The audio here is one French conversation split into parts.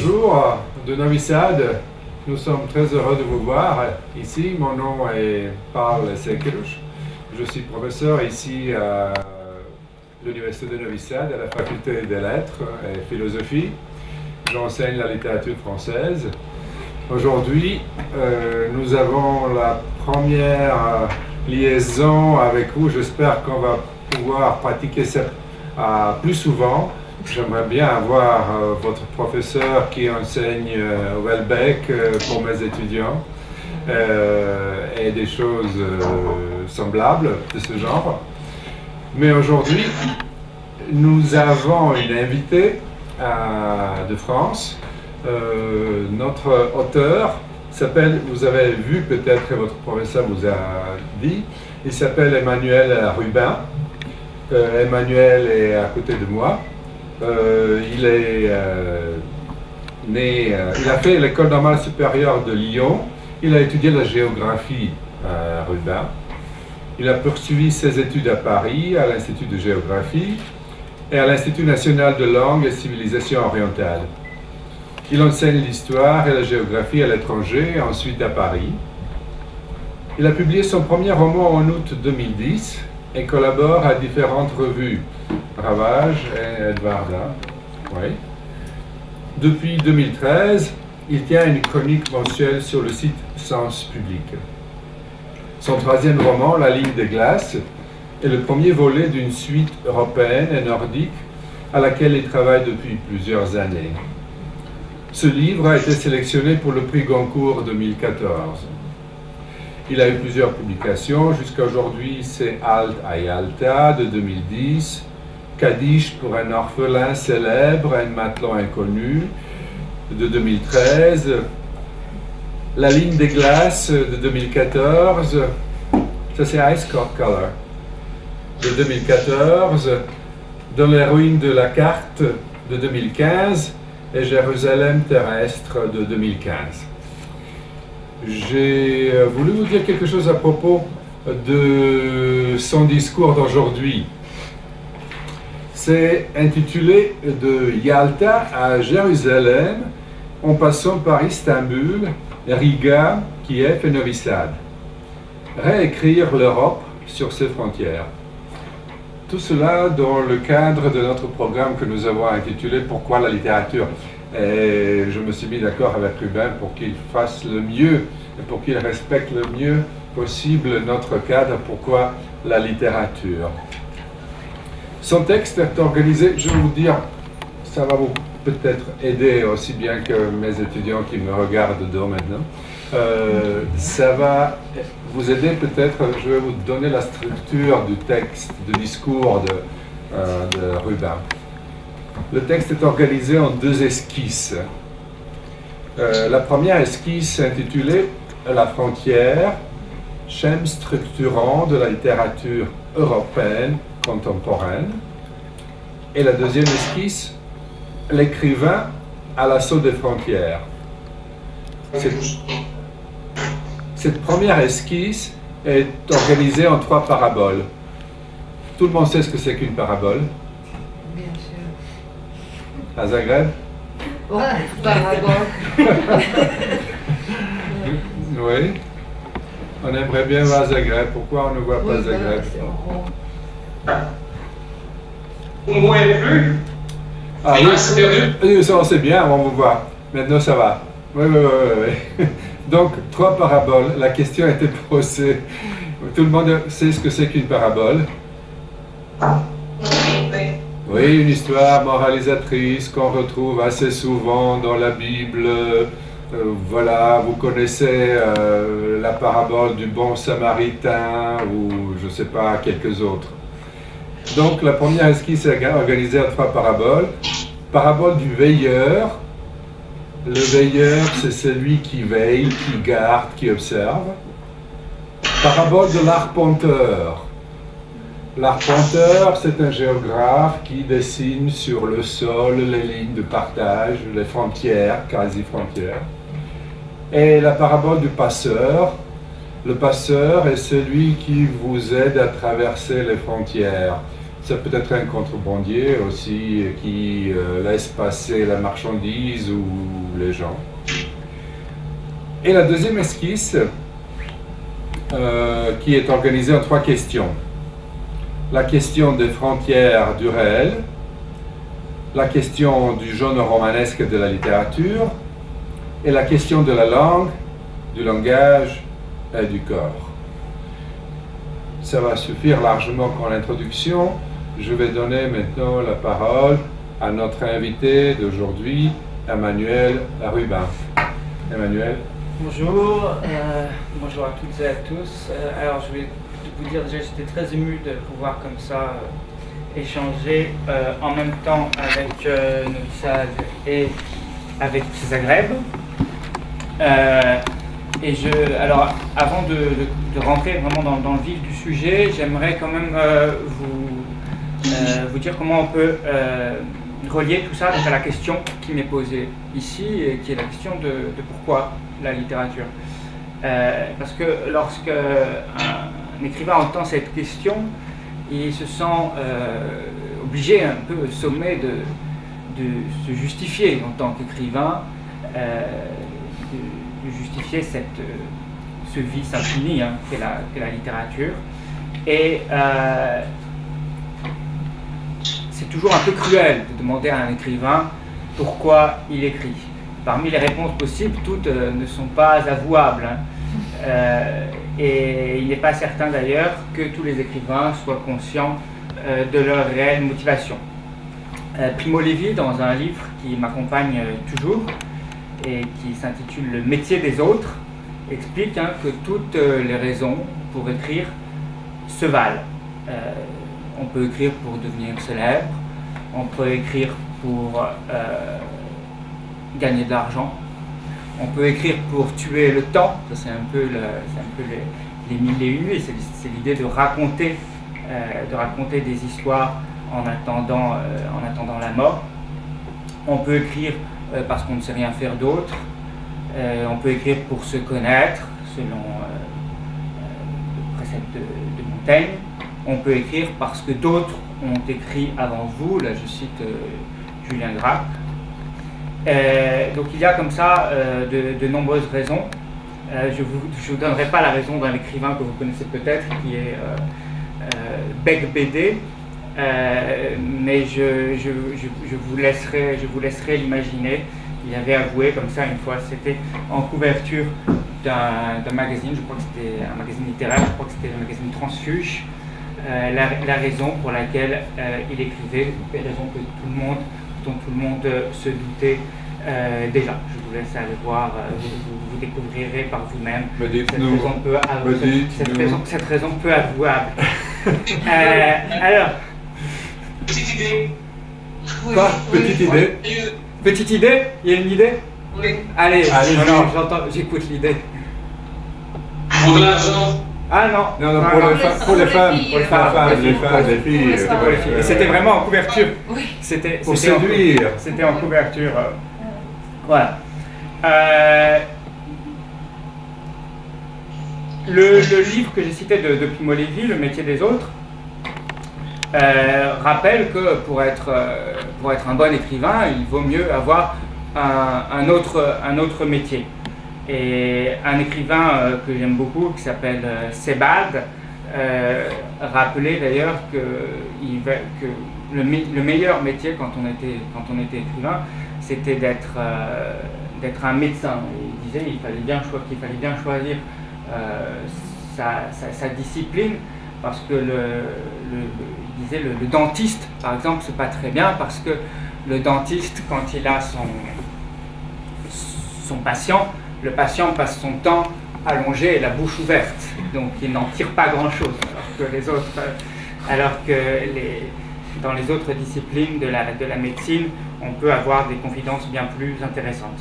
bonjour de Novi Sad. Nous sommes très heureux de vous voir ici. Mon nom est Paul Sekerush. Je suis professeur ici à l'Université de Novi Sad, à la faculté des lettres et philosophie. J'enseigne la littérature française. Aujourd'hui, nous avons la première liaison avec vous. J'espère qu'on va pouvoir pratiquer ça plus souvent. J'aimerais bien avoir votre professeur qui enseigne au Welbeck pour mes étudiants et des choses semblables de ce genre. Mais aujourd'hui, nous avons une invitée de France. Notre auteur s'appelle, vous avez vu peut-être que votre professeur vous a dit, il s'appelle Emmanuel Rubin. Emmanuel est à côté de moi. Il est né, il a fait l'école normale supérieure de Lyon. Il a étudié la géographie à Rubin. Il a poursuivi ses études à Paris, à l'Institut de géographie et à l'Institut national de langue et civilisation orientale. Il enseigne l'histoire et la géographie à l'étranger, ensuite à Paris. Il a publié son premier roman en août 2010 et collabore à différentes revues, Ravage et Edvarda. Oui. Depuis 2013, il tient une chronique mensuelle sur le site Sens Public. Son troisième roman, La ligne des glaces, est le premier volet d'une suite européenne et nordique à laquelle il travaille depuis plusieurs années. Ce livre a été sélectionné pour le prix Goncourt 2014. Il a eu plusieurs publications. Jusqu'à aujourd'hui, c'est Alt à Yalta de 2010, Kaddish pour un orphelin célèbre, un matelot inconnu de 2013, La ligne des glaces de 2014, ça c'est Ice Color de 2014, Dans les ruines de la carte de 2015 et Jérusalem terrestre de 2015. J'ai voulu vous dire quelque chose à propos de son discours d'aujourd'hui. C'est intitulé De Yalta à Jérusalem, en passant par Istanbul, Riga, Kiev et Novi Sad. Réécrire l'Europe sur ses frontières. Tout cela dans le cadre de notre programme que nous avons intitulé Pourquoi la littérature ? Et je me suis mis d'accord avec Rubin pour qu'il fasse le mieux et pour qu'il respecte le mieux possible notre cadre Pourquoi la littérature. Son texte est organisé, je vais vous dire, ça va vous peut-être aider aussi bien que mes étudiants qui me regardent de maintenant. Ça va vous aider peut-être, je vais vous donner la structure du texte, du discours de Rubin. Le texte est organisé en deux esquisses. La première esquisse intitulée La frontière, schème structurant de la littérature européenne contemporaine. Et la deuxième esquisse, L'écrivain à l'assaut des frontières. Cette première esquisse est organisée en trois paraboles. Tout le monde sait ce que c'est qu'une parabole? Bien sûr. À Zagreb? Ouais, parabole. Oui. On aimerait bien voir Zagreb. Pourquoi on ne voit pas Zagreb? Vous ne voyez plus? Ah oui, ça on sait bien, on vous voit. Maintenant ça va. Oui. Donc, trois paraboles. La question a été posée. Tout le monde sait ce que c'est qu'une parabole? Oui, une histoire moralisatrice qu'on retrouve assez souvent dans la Bible. Voilà, vous connaissez la parabole du bon samaritain ou je ne sais pas, quelques autres. Donc la première esquisse est organisée en trois paraboles. Parabole du veilleur. Le veilleur, c'est celui qui veille, qui garde, qui observe. Parabole de l'arpenteur. L'arpenteur, c'est un géographe qui dessine sur le sol les lignes de partage, les frontières, quasi-frontières. Et la parabole du passeur. Le passeur est celui qui vous aide à traverser les frontières. Ça peut être un contrebandier aussi qui laisse passer la marchandise ou les gens. Et la deuxième esquisse qui est organisée en 3 questions. La question des frontières du réel, la question du genre romanesque de la littérature et la question de la langue, du langage et du corps. Ça va suffire largement comme introduction. Je vais donner maintenant la parole à notre invité d'aujourd'hui, Emmanuel Rubin. Emmanuel. Bonjour, bonjour à toutes et à tous. Alors je vais vous dire déjà, j'étais très ému de pouvoir comme ça échanger en même temps avec Novi Sad et avec Zagreb. Alors avant de rentrer vraiment dans le vif du sujet, j'aimerais quand même vous dire comment on peut relier tout ça donc à la question qui m'est posée ici et qui est la question de pourquoi la littérature. Parce que lorsque un écrivain entend cette question, il se sent obligé, un peu sommé de se justifier en tant qu'écrivain, de justifier ce vice infini qu'est la littérature. Et c'est toujours un peu cruel de demander à un écrivain pourquoi il écrit. Parmi les réponses possibles, toutes ne sont pas avouables. Et il n'est pas certain d'ailleurs que tous les écrivains soient conscients de leur réelle motivation. Primo Levi, dans un livre qui m'accompagne toujours et qui s'intitule Le métier des autres, explique que toutes les raisons pour écrire se valent. On peut écrire pour devenir célèbre, on peut écrire pour gagner de l'argent, on peut écrire pour tuer le temps, ça c'est un peu les mille et une nuits, c'est l'idée de raconter des histoires en attendant la mort. On peut écrire parce qu'on ne sait rien faire d'autre, on peut écrire pour se connaître, selon le précepte de Montaigne. On peut écrire parce que d'autres ont écrit avant vous, là je cite Julien Gracq. Donc il y a comme ça de nombreuses raisons. Je vous donnerai pas la raison d'un écrivain que vous connaissez peut-être, qui est Beck BD, mais je vous laisserai l'imaginer. Il avait avoué comme ça une fois, c'était en couverture d'un magazine, je crois que c'était un magazine littéraire, je crois que c'était le magazine Transfuge, la raison pour laquelle il écrivait, une raison dont tout le monde se doutait déjà. Je vous laisse aller voir, vous découvrirez par vous-même cette raison peu avouable. Alors, Petite idée. Quoi? Petite idée? Petite idée? Il y a une idée? Oui. Allez, j'écoute l'idée. Pour de l'argent. Ah non, Non, pour les femmes, les filles. C'était vraiment en couverture. Oui. Pour séduire. C'était en couverture. Voilà. Le livre que j'ai cité de Primo Levi, Le métier des autres, rappelle que pour être un bon écrivain, il vaut mieux avoir un autre métier. Et un écrivain que j'aime beaucoup, qui s'appelle Sebald, rappelait d'ailleurs que le meilleur métier quand on était écrivain, c'était d'être un médecin. Il disait qu'il fallait bien choisir sa discipline, parce que il disait le dentiste, par exemple, c'est pas très bien, parce que le dentiste, quand il a son patient, le patient passe son temps allongé et la bouche ouverte, donc il n'en tire pas grand-chose, alors que dans les autres disciplines de la médecine, on peut avoir des confidences bien plus intéressantes.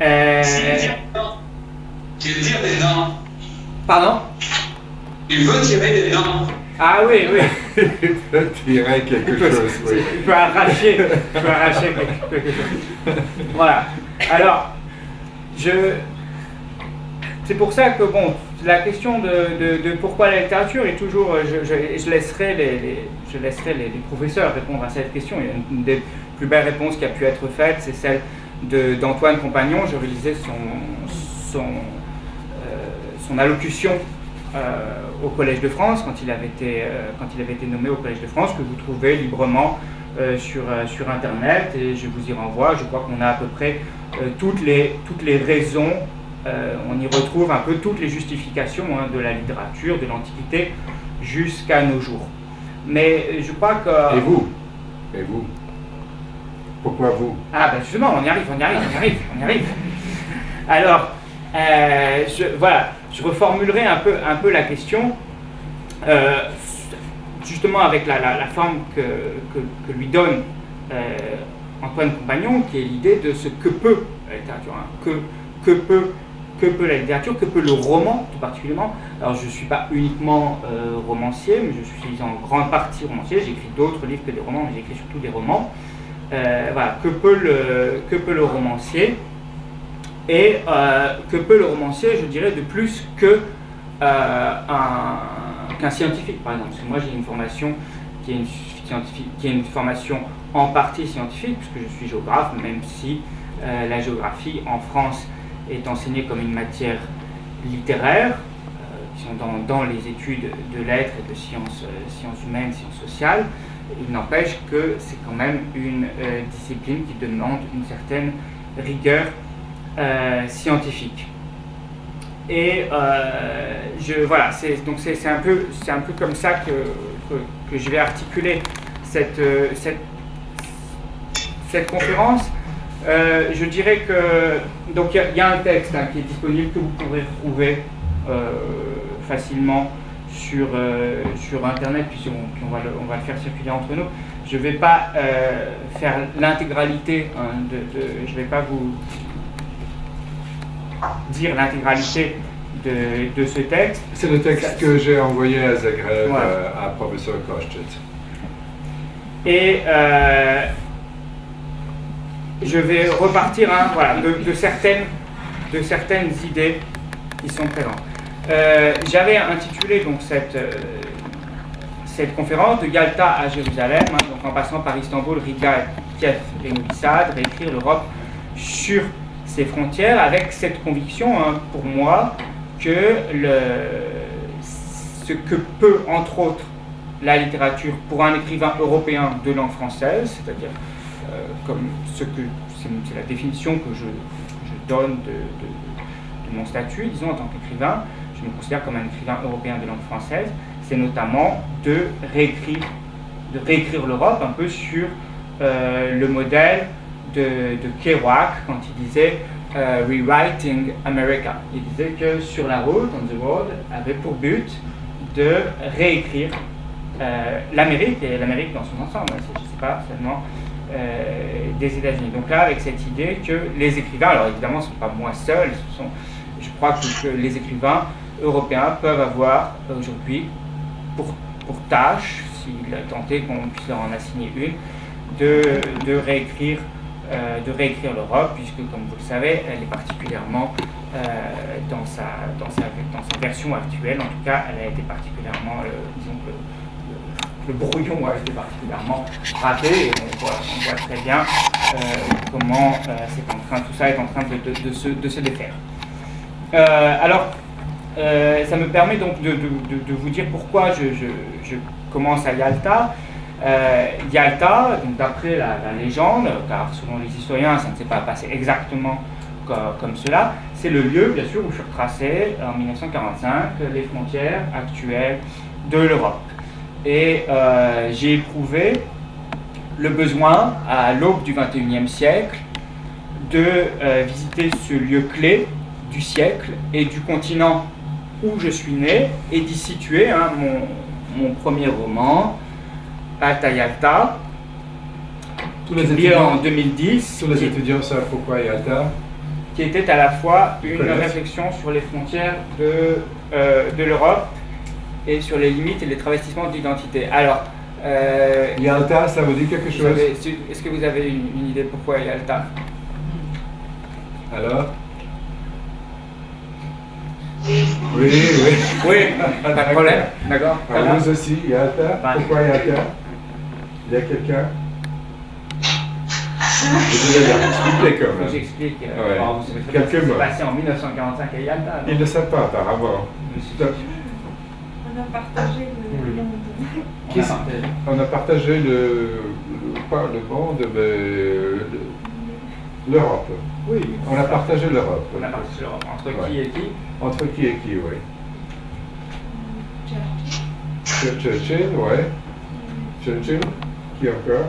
Il tire des dents. Pardon? Il veut tirer des dents. Ah oui. Il peut tirer quelque chose, oui. Il peut arracher quelque chose. Voilà. Alors, c'est pour ça que, bon, la question de pourquoi la littérature est toujours... Je je laisserai les professeurs répondre à cette question. Il y a une des plus belles réponses qui a pu être faite, c'est celle d'Antoine Compagnon. Je relisais son allocution au Collège de France quand il avait été nommé au Collège de France, que vous trouvez librement sur Internet, et je vous y renvoie. Je crois qu'on a à peu près toutes les raisons, on y retrouve un peu toutes les justifications de la littérature, de l'Antiquité jusqu'à nos jours. Mais je crois que... Et vous? Pourquoi vous? Ah ben justement, on y arrive. Alors, je reformulerai un peu la question, justement avec la forme que lui donne Antoine Compagnon, qui est l'idée de ce que peut la littérature, que peut la littérature, que peut le roman tout particulièrement. Alors je ne suis pas uniquement romancier, mais je suis en grande partie romancier. J'écris d'autres livres que des romans, mais j'écris surtout des romans. Que peut le romancier, et que peut le romancier, je dirais, de plus qu'un scientifique, par exemple. Parce que moi j'ai une formation qui est une formation en partie scientifique, puisque je suis géographe, même si la géographie en France est enseignée comme une matière littéraire, qui sont dans les études de lettres et de sciences humaines, sciences sociales. Il n'empêche que c'est quand même une discipline qui demande une certaine rigueur scientifique. Et c'est un peu comme ça que je vais articuler cette conférence. Je dirais que donc il y a un texte qui est disponible, que vous pourrez retrouver facilement sur Internet, puis on va le faire circuler entre nous. Je ne vais pas faire l'intégralité, je ne vais pas vous dire l'intégralité de ce texte. C'est le texte que j'ai envoyé à Zagreb, à professeur Koschitz. Et je vais repartir de certaines idées qui sont présentes. J'avais intitulé donc cette conférence de Yalta à Jérusalem, donc en passant par Istanbul, Riga, Kiev et Novi Sad, réécrire l'Europe sur ses frontières, avec cette conviction pour moi que ce que peut entre autres la littérature pour un écrivain européen de langue française, c'est-à-dire comme c'est la définition que je donne de mon statut, disons, en tant qu'écrivain. Je me considère comme un écrivain européen de langue française. C'est notamment de réécrire l'Europe un peu sur le modèle de Kerouac quand il disait Rewriting America. Il disait que Sur la route, on the road, avait pour but de réécrire l'Amérique, et l'Amérique dans son ensemble, c'est pas seulement des États-Unis. Donc là, avec cette idée que les écrivains, alors évidemment ce ne sont pas moi seul, je crois que les écrivains européens peuvent avoir aujourd'hui pour tâche, s'il est tenté qu'on puisse leur en assigner une, de réécrire l'Europe, puisque comme vous le savez, elle est particulièrement dans sa version actuelle, en tout cas, elle a été particulièrement, disons que le brouillon a été particulièrement raté, et on voit très bien comment tout ça est en train de se défaire. Alors, ça me permet donc de vous dire pourquoi je commence à Yalta. Yalta, donc d'après la légende, car selon les historiens ça ne s'est pas passé exactement comme cela, c'est le lieu bien sûr où furent tracées en 1945 les frontières actuelles de l'Europe. Et j'ai éprouvé le besoin à l'aube du XXIe siècle de visiter ce lieu clé du siècle et du continent où je suis né, et d'y situer mon premier roman, Alta Yalta, publié en 2010. Tous les étudiants savent pourquoi Yalta, qui était à la fois une réflexion sur les frontières de l'Europe et sur les limites et les travestissements d'identité. Alors, Yalta, ça vous dit quelque chose? Est-ce que vous avez une idée pourquoi Yalta? Alors? Oui, pas de problème, d'accord. Vous aussi, Yalta. Pourquoi Yalta? Il y a quelqu'un? Je vais l'expliquer quand Faut que même. j'explique. Ouais. Bon, vous savez très bien ce qui Quelques s'est mots. passé en 1945 à Yalta. Ils ne le savent pas apparemment. Monsieur- On a partagé le monde. On a Qu'est-ce- partagé. On a partagé pas le monde, mais l'Europe. Oui, on a partagé l'Europe. On a partagé l'Europe. Entre Ouais. qui et qui? Entre qui et qui, oui. Churchill. Churchill, ouais. Churchill, qui encore?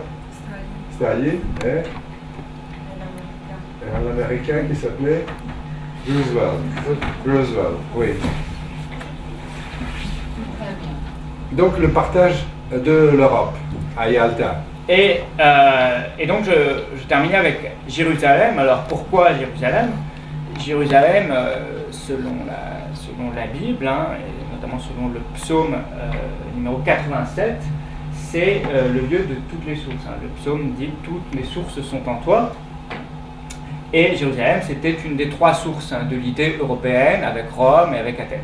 Staline. Staline, et Et l'Américain. un Américain qui s'appelait Roosevelt. Roosevelt, oui. Très bien. Donc le partage de l'Europe à Yalta. Et donc je terminais avec Jérusalem. Alors pourquoi Jérusalem? Jérusalem, selon la Bible, hein, et notamment selon le psaume numéro 87, c'est le lieu de toutes les sources. Hein. Le psaume dit « Toutes mes sources sont en toi ». Et Jérusalem, c'était une des trois sources hein, de l'idée européenne, avec Rome et avec Athènes.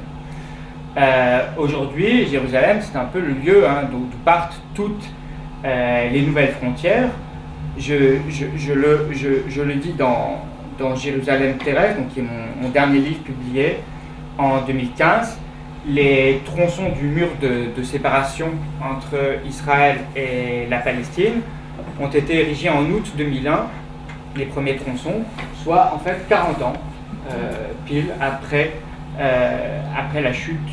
Aujourd'hui, Jérusalem, c'est un peu le lieu hein, d'où partent toutes les nouvelles frontières. Je le dis dans Jérusalem terrestre, donc qui est mon dernier livre publié en 2015. Les tronçons du mur de séparation entre Israël et la Palestine ont été érigés en août 2001, les premiers tronçons, soit en fait 40 ans, pile après la chute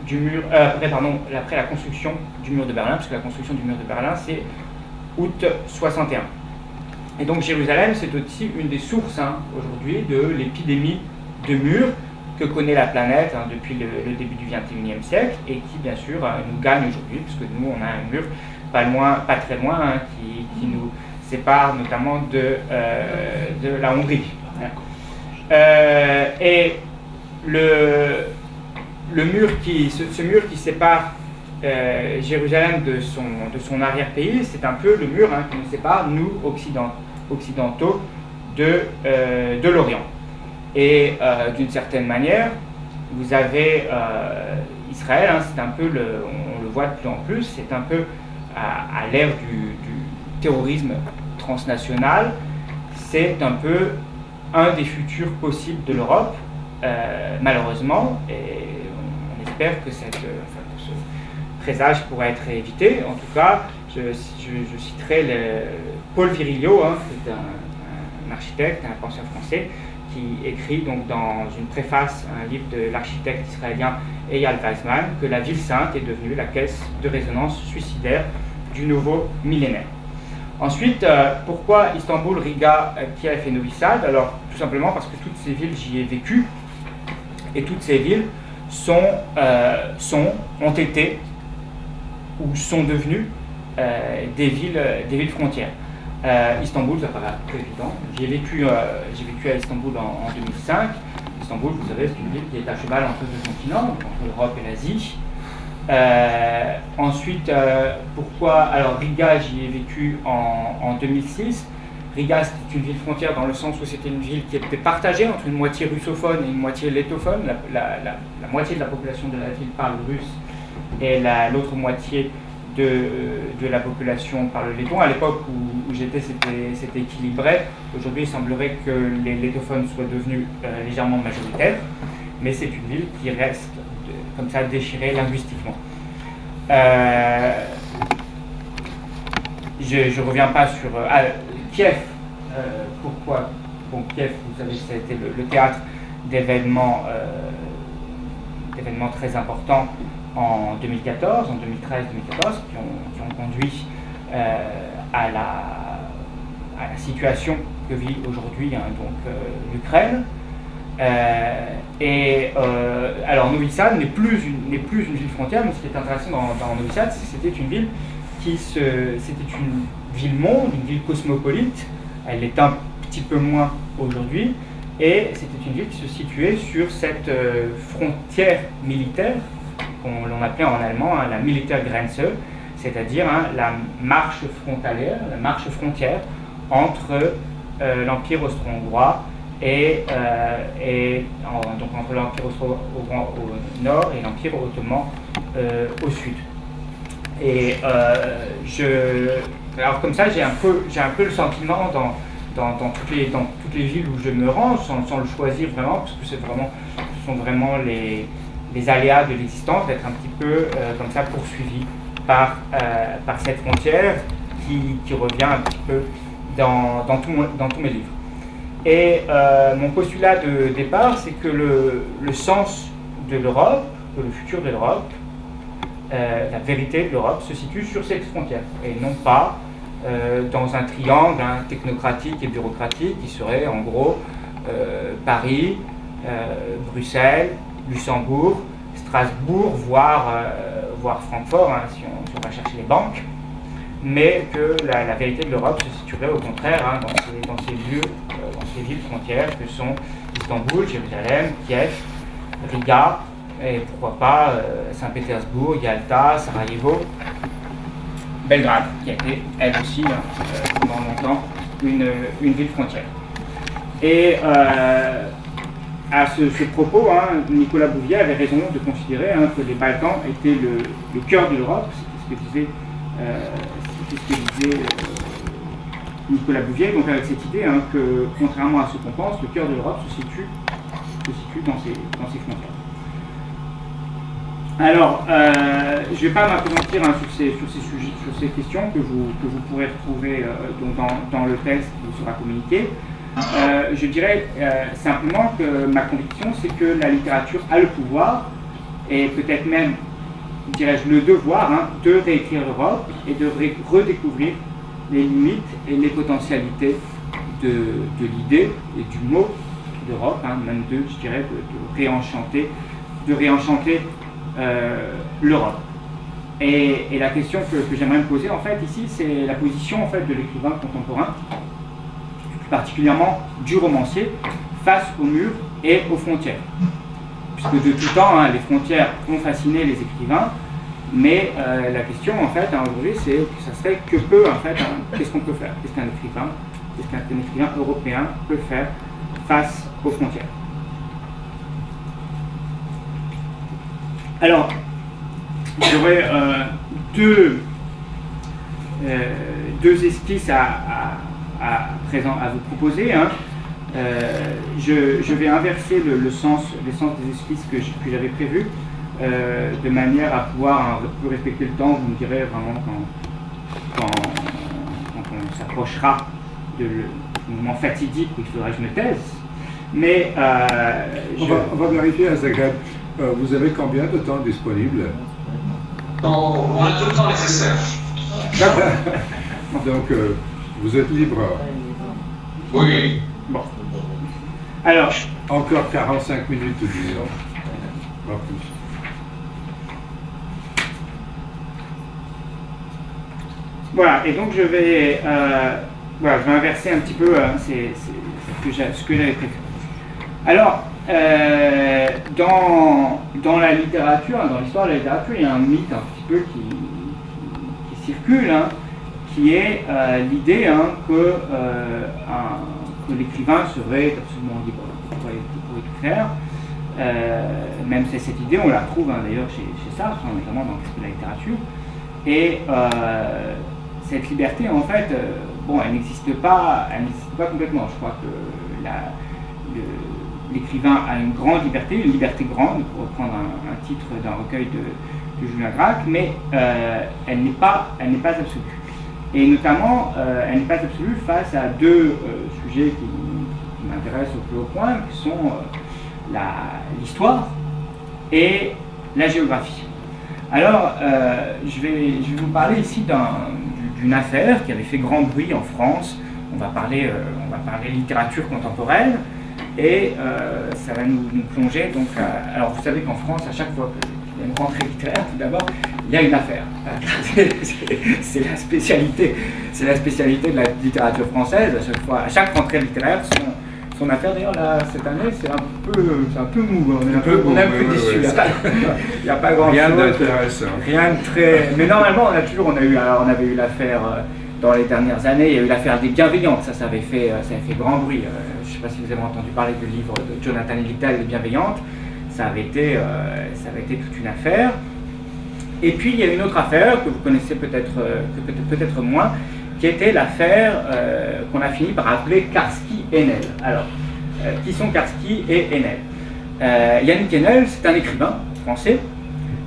du mur, après la construction du mur de Berlin, parce que la construction du mur de Berlin c'est août 61. Et donc Jérusalem c'est aussi une des sources hein, aujourd'hui de l'épidémie de murs que connaît la planète hein, depuis le début du XXIe siècle et qui bien sûr nous gagne aujourd'hui, puisque nous on a un mur pas très loin hein, qui nous sépare notamment de la Hongrie. Et ce mur qui sépare Jérusalem de son arrière-pays, c'est un peu le mur hein, qui nous sépare, nous, occidentaux, de l'Orient. Et d'une certaine manière, vous avez Israël, hein, c'est un peu, on le voit de plus en plus, c'est un peu à l'ère du terrorisme transnational, c'est un peu un des futurs possibles de l'Europe, malheureusement, et on espère que ce présage pourra être évité. En tout cas, je citerai Paul Virilio, hein, c'est un architecte, un penseur français, qui écrit donc dans une préface un livre de l'architecte israélien Eyal Weizmann que la ville sainte est devenue la caisse de résonance suicidaire du nouveau millénaire. Ensuite, pourquoi Istanbul, Riga, Kiev et Novi Sad? Alors, tout simplement parce que toutes ces villes, j'y ai vécu, et toutes ces villes ont été ou sont devenues des villes frontières. Istanbul, ça paraît très évident. J'ai vécu à Istanbul en 2005. Istanbul, vous savez, c'est une ville qui est à cheval entre deux continents, entre l'Europe et l'Asie. Ensuite, pourquoi? Alors, Riga, j'y ai vécu en 2006. Riga, c'était une ville frontière dans le sens où c'était une ville qui était partagée entre une moitié russophone et une moitié lettophone. La moitié de la population de la ville parle russe et l'autre moitié de la population parle letton. À l'époque où j'étais, c'était équilibré. Aujourd'hui, il semblerait que les lettophones soient devenus légèrement majoritaires, mais c'est une ville qui reste comme ça déchirée linguistiquement. Je ne reviens pas sur Kiev. Pourquoi? Bon, Kiev, vous savez, ça a été le théâtre d'événements très importants en 2014, en 2013-2014, qui ont conduit à la situation que vit aujourd'hui hein, l'Ukraine. Alors Novi Sad n'est plus une ville frontière, mais ce qui est intéressant dans Novi Sad, c'est que c'était une ville c'était une ville-monde, une ville cosmopolite. Elle l'est un petit peu moins aujourd'hui, et c'était une ville qui se situait sur cette frontière militaire qu'on appelait en allemand hein, la Militärgrenze, c'est-à-dire hein, la marche frontalière, la marche frontière entre l'Empire austro-hongrois donc entre l'Empire austro-hongrois au nord et l'Empire ottoman au sud. Et Alors comme ça, j'ai un peu le sentiment dans toutes les villes où je me rends, sans le choisir vraiment, parce que ce sont vraiment les aléas de l'existence, d'être un petit peu comme ça poursuivi par cette frontière qui revient un petit peu dans tous mes livres. Et mon postulat de départ, c'est que le sens de l'Europe, que le futur de l'Europe, la vérité de l'Europe se situe sur cette frontière, et non pas dans un triangle technocratique et bureaucratique qui serait en gros Paris, Bruxelles, Luxembourg, Strasbourg, voire Francfort, si on va chercher les banques, mais que la vérité de l'Europe se situerait au contraire dans ces villes frontières que sont Istanbul, Jérusalem, Kiev, Riga, et pourquoi pas Saint-Pétersbourg, Yalta, Sarajevo, Belgrade, qui a été elle aussi pendant longtemps une ville frontière. Et à ce propos, Nicolas Bouvier avait raison de considérer que les Balkans étaient le cœur de l'Europe. C'était ce que disait Nicolas Bouvier, donc avec cette idée que, contrairement à ce qu'on pense, le cœur de l'Europe se situe dans ses frontières. Alors, je ne vais pas m'appesantir sur ces questions que vous pourrez retrouver dans le texte qui vous sera communiqué. Je dirais simplement que ma conviction, c'est que la littérature a le pouvoir, et peut-être même, dirais-je, le devoir, de réécrire l'Europe et de redécouvrir les limites et les potentialités de l'idée et du mot d'Europe, même je dirais, de réenchanter l'Europe. Et la question que j'aimerais me poser en fait ici, c'est la position en fait de l'écrivain contemporain, plus particulièrement du romancier, face aux murs et aux frontières. Puisque de tout temps, les frontières ont fasciné les écrivains, mais la question en fait aujourd'hui, ça serait qu'est-ce qu'on peut faire, qu'est-ce qu'un écrivain européen peut faire face aux frontières. Alors, j'aurais deux esquisses à vous proposer. Je vais inverser les sens des esquisses que j'avais prévues, de manière à pouvoir un peu respecter le temps. Vous me direz vraiment quand on s'approchera du moment fatidique où il faudra que je me taise. Mais on va vérifier à Zagreb. Vous avez combien de temps disponible? On a tout le temps nécessaire. Donc, vous êtes libre. Oui. Bon. Alors, encore 45 minutes, disons. Pas plus. Voilà, et donc je vais inverser un petit peu ce que j'avais prévu. Alors, dans la littérature, dans l'histoire de la littérature, il y a un mythe un petit peu qui circule, qui est l'idée que l'écrivain serait absolument libre pour tout faire. Même cette idée, on la retrouve d'ailleurs chez Sartre, notamment dans l'esprit de la littérature. Et cette liberté, en fait, elle n'existe pas complètement. Je crois que l'écrivain a une grande liberté, une liberté grande, pour reprendre un titre d'un recueil de Julien Gracq, mais elle n'est pas absolue. Et notamment, elle n'est pas absolue face à deux sujets qui m'intéressent au plus haut point, qui sont l'histoire et la géographie. Alors, je vais vous parler ici d'une affaire qui avait fait grand bruit en France. On va parler littérature contemporaine, et ça va nous plonger. Donc, alors, vous savez qu'en France, à chaque fois qu'il y a une rentrée littéraire, tout d'abord, il y a une affaire. C'est la spécialité de la littérature française. À chaque rentrée littéraire, son affaire. D'ailleurs, là, cette année, c'est un peu mou. On est un peu déçus. Il n'y a pas grand-chose. Rien d'intéressant. Rien de très. Mais normalement, on avait eu l'affaire dans les dernières années. Il y a eu l'affaire des Bienveillantes. Ça avait fait grand bruit. Je ne sais pas si vous avez entendu parler du livre de Jonathan Littell, Les Bienveillantes. Ça avait été toute une affaire. Et puis, il y a une autre affaire que vous connaissez peut-être moins, qui était l'affaire qu'on a fini par appeler Karski-Enel. Alors, qui sont Karski et Enel? Yannick Enel, c'est un écrivain français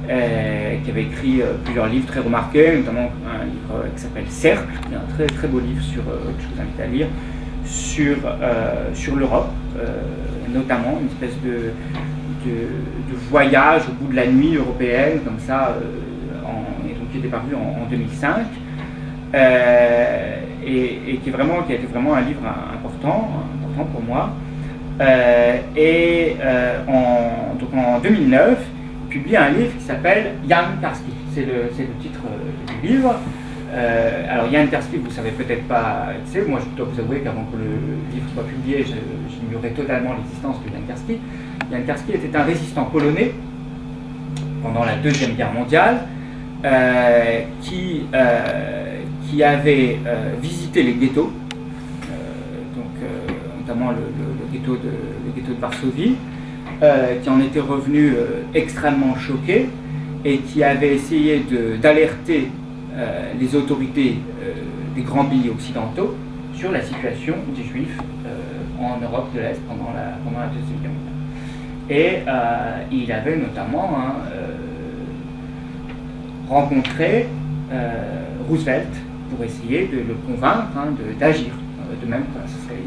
qui avait écrit plusieurs livres très remarqués, notamment un livre qui s'appelle Cercle, qui est un très très beau livre que je vous invite à lire, sur l'Europe, notamment une espèce de voyage au bout de la nuit européenne, comme ça, et donc qui était paru en 2005, et qui a été vraiment un livre important pour moi. Donc en 2009, il publie un livre qui s'appelle Jan Karski. C'est le titre du livre. Alors Jan Karski, vous ne savez peut-être pas qui c'est. Moi, je dois vous avouer qu'avant que le livre soit publié, j'ignorais totalement l'existence de Jan Karski. Jan Karski était un résistant polonais pendant la Deuxième Guerre mondiale qui avait visité les ghettos, notamment le ghetto de Varsovie, qui en était revenu extrêmement choqué et qui avait essayé d'alerter les autorités des grands pays occidentaux sur la situation des Juifs en Europe de l'Est pendant la Deuxième Guerre mondiale. Et il avait notamment rencontré Roosevelt pour essayer de le convaincre d'agir. De même,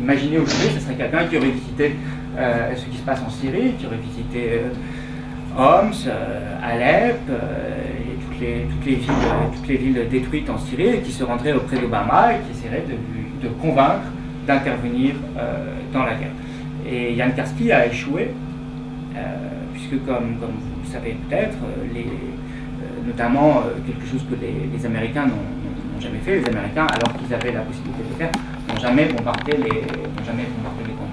imaginez aujourd'hui, ce serait quelqu'un qui aurait visité ce qui se passe en Syrie, qui aurait visité Homs, Alep, et toutes les villes détruites en Syrie, et qui se rendrait auprès d'Obama et qui essaierait de convaincre d'intervenir dans la guerre. Et Jan Karski a échoué, puisque comme vous le savez peut-être, notamment quelque chose que les Américains n'ont jamais fait. Les Américains, alors qu'ils avaient la possibilité de le faire, n'ont jamais bombardé les camps de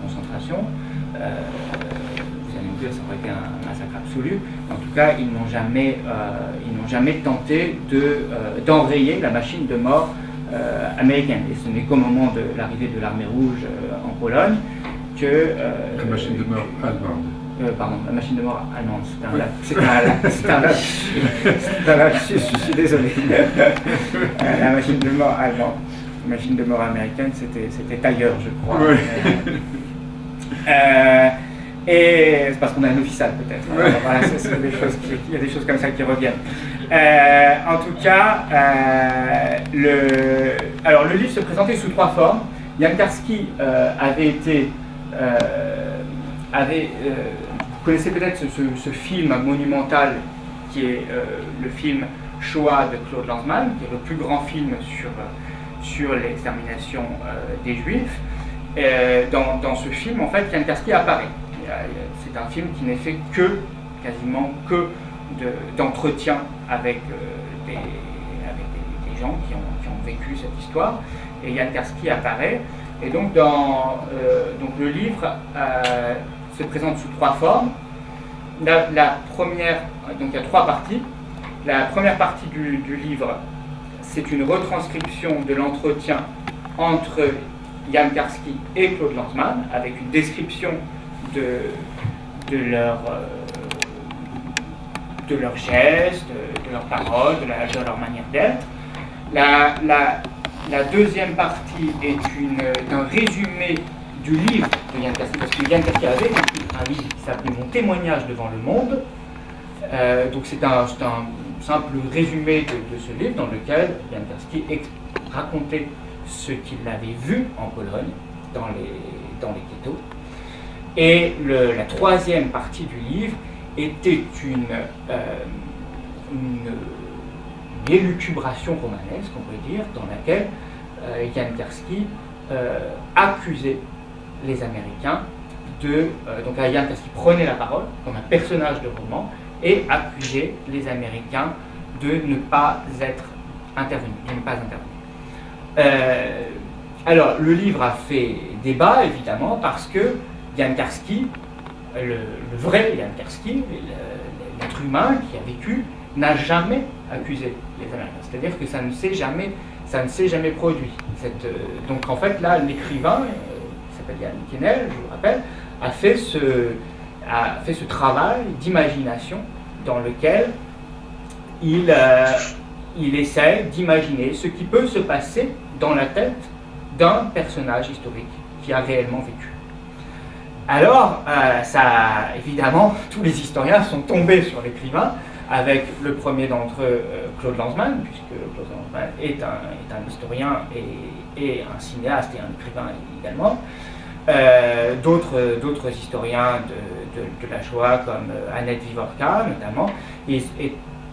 concentration. Vous allez me dire, ça aurait été un massacre absolu. En tout cas, ils n'ont jamais tenté d'enrayer la machine de mort américaine. Et ce n'est qu'au moment de l'arrivée de l'armée rouge en Pologne que... la machine de mort allemande. Pardon, la machine de mort allemande, c'est un lapsus, je suis désolé. La machine de mort allemande. La machine de mort américaine, c'était ailleurs, je crois. Oui. Et c'est parce qu'on a un official, peut-être. Ouais. Voilà, il y a des choses comme ça qui reviennent. En tout cas, le livre se présentait sous trois formes. Jan Karski avait été... vous connaissez peut-être ce film monumental qui est le film Shoah de Claude Lanzmann, qui est le plus grand film sur l'extermination des Juifs. Dans ce film, en fait, Jan Karski apparaît. C'est un film qui n'est fait quasiment que d'entretien avec des gens qui ont vécu cette histoire. Et Jan Karski apparaît. Et donc, donc le livre se présente sous trois formes. La première, donc il y a trois parties. La première partie du livre, c'est une retranscription de l'entretien entre Jan Karski et Claude Lanzmann, avec une description de leurs gestes, de leurs paroles, de leur manière d'être. La deuxième partie est un résumé du livre de Jan Karski, parce que Jan Karski avait écrit un livre qui s'appelait Mon témoignage devant le monde. Donc c'est un simple résumé de ce livre dans lequel Jan Karski racontait ce qu'il avait vu en Pologne, dans les ghettos. Et la troisième partie du livre était une élucubration romanesque, on pourrait dire, dans laquelle Jan Karski accusait les Américains donc Jan Karski prenait la parole comme un personnage de roman et accusait les Américains de ne pas être intervenus, alors, le livre a fait débat, évidemment, parce que Jan Karski, le vrai Jan Karski, l'être humain qui a vécu, n'a jamais accusé les Américains. C'est-à-dire que ça ne s'est jamais produit. Donc, en fait, là, l'écrivain, qui s'appelle Yannick Enel, je vous le rappelle, a fait ce travail d'imagination dans lequel il il essaie d'imaginer ce qui peut se passer dans la tête d'un personnage historique qui a réellement vécu. Alors, ça, évidemment, tous les historiens sont tombés sur l'écrivain, avec le premier d'entre eux, Claude Lanzmann, puisque Claude Lanzmann est un historien et un cinéaste et un écrivain également. D'autres historiens de la Shoah, comme Annette Vivorka notamment, et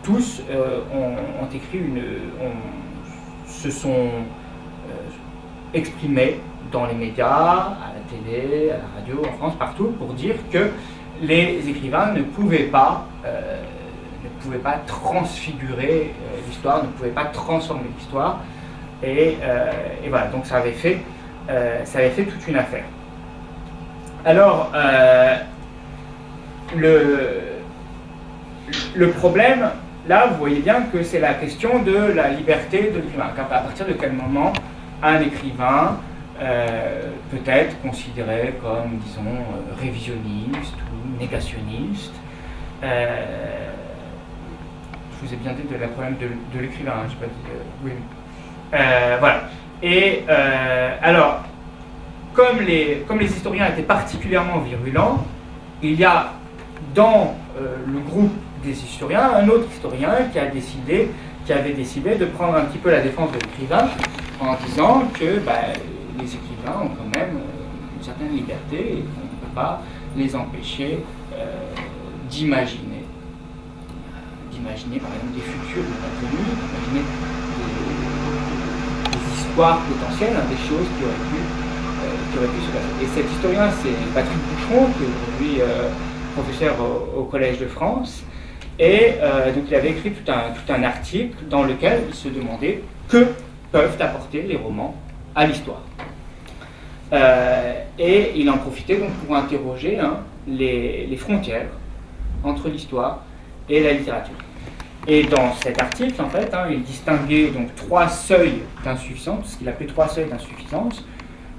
tous ont écrit se sont exprimés dans les médias, à la télé, à la radio, en France, partout, pour dire que les écrivains ne pouvaient pas transfigurer l'histoire, ne pouvaient pas transformer l'histoire, et voilà, donc ça avait fait toute une affaire. Alors, le problème, là, vous voyez bien que c'est la question de la liberté de l'écrivain. À partir de quel moment un écrivain peut être considéré comme, disons, révisionniste ou négationniste. Je vous ai bien dit de la problème de l'écrivain, hein, je n'ai pas dit oui. Voilà. Et alors, comme les historiens étaient particulièrement virulents, il y a dans le groupe des historiens un autre historien qui avait décidé de prendre un petit peu la défense de l'écrivain en disant que les écrivains ont quand même une certaine liberté et qu'on ne peut pas les empêcher d'imaginer par exemple des futurs de pas connus, d'imaginer des histoires potentielles, des choses qui auraient pu se passer. Et cet historien, c'est Patrick Boucheron, qui est aujourd'hui professeur au Collège de France, et donc il avait écrit tout un article dans lequel il se demandait que peuvent apporter les romans à l'histoire. Et il en profitait donc pour interroger les frontières entre l'histoire et la littérature. Et dans cet article, en fait, il distinguait donc 3 seuils d'insuffisance, ce qu'il appelait 3 seuils d'insuffisance.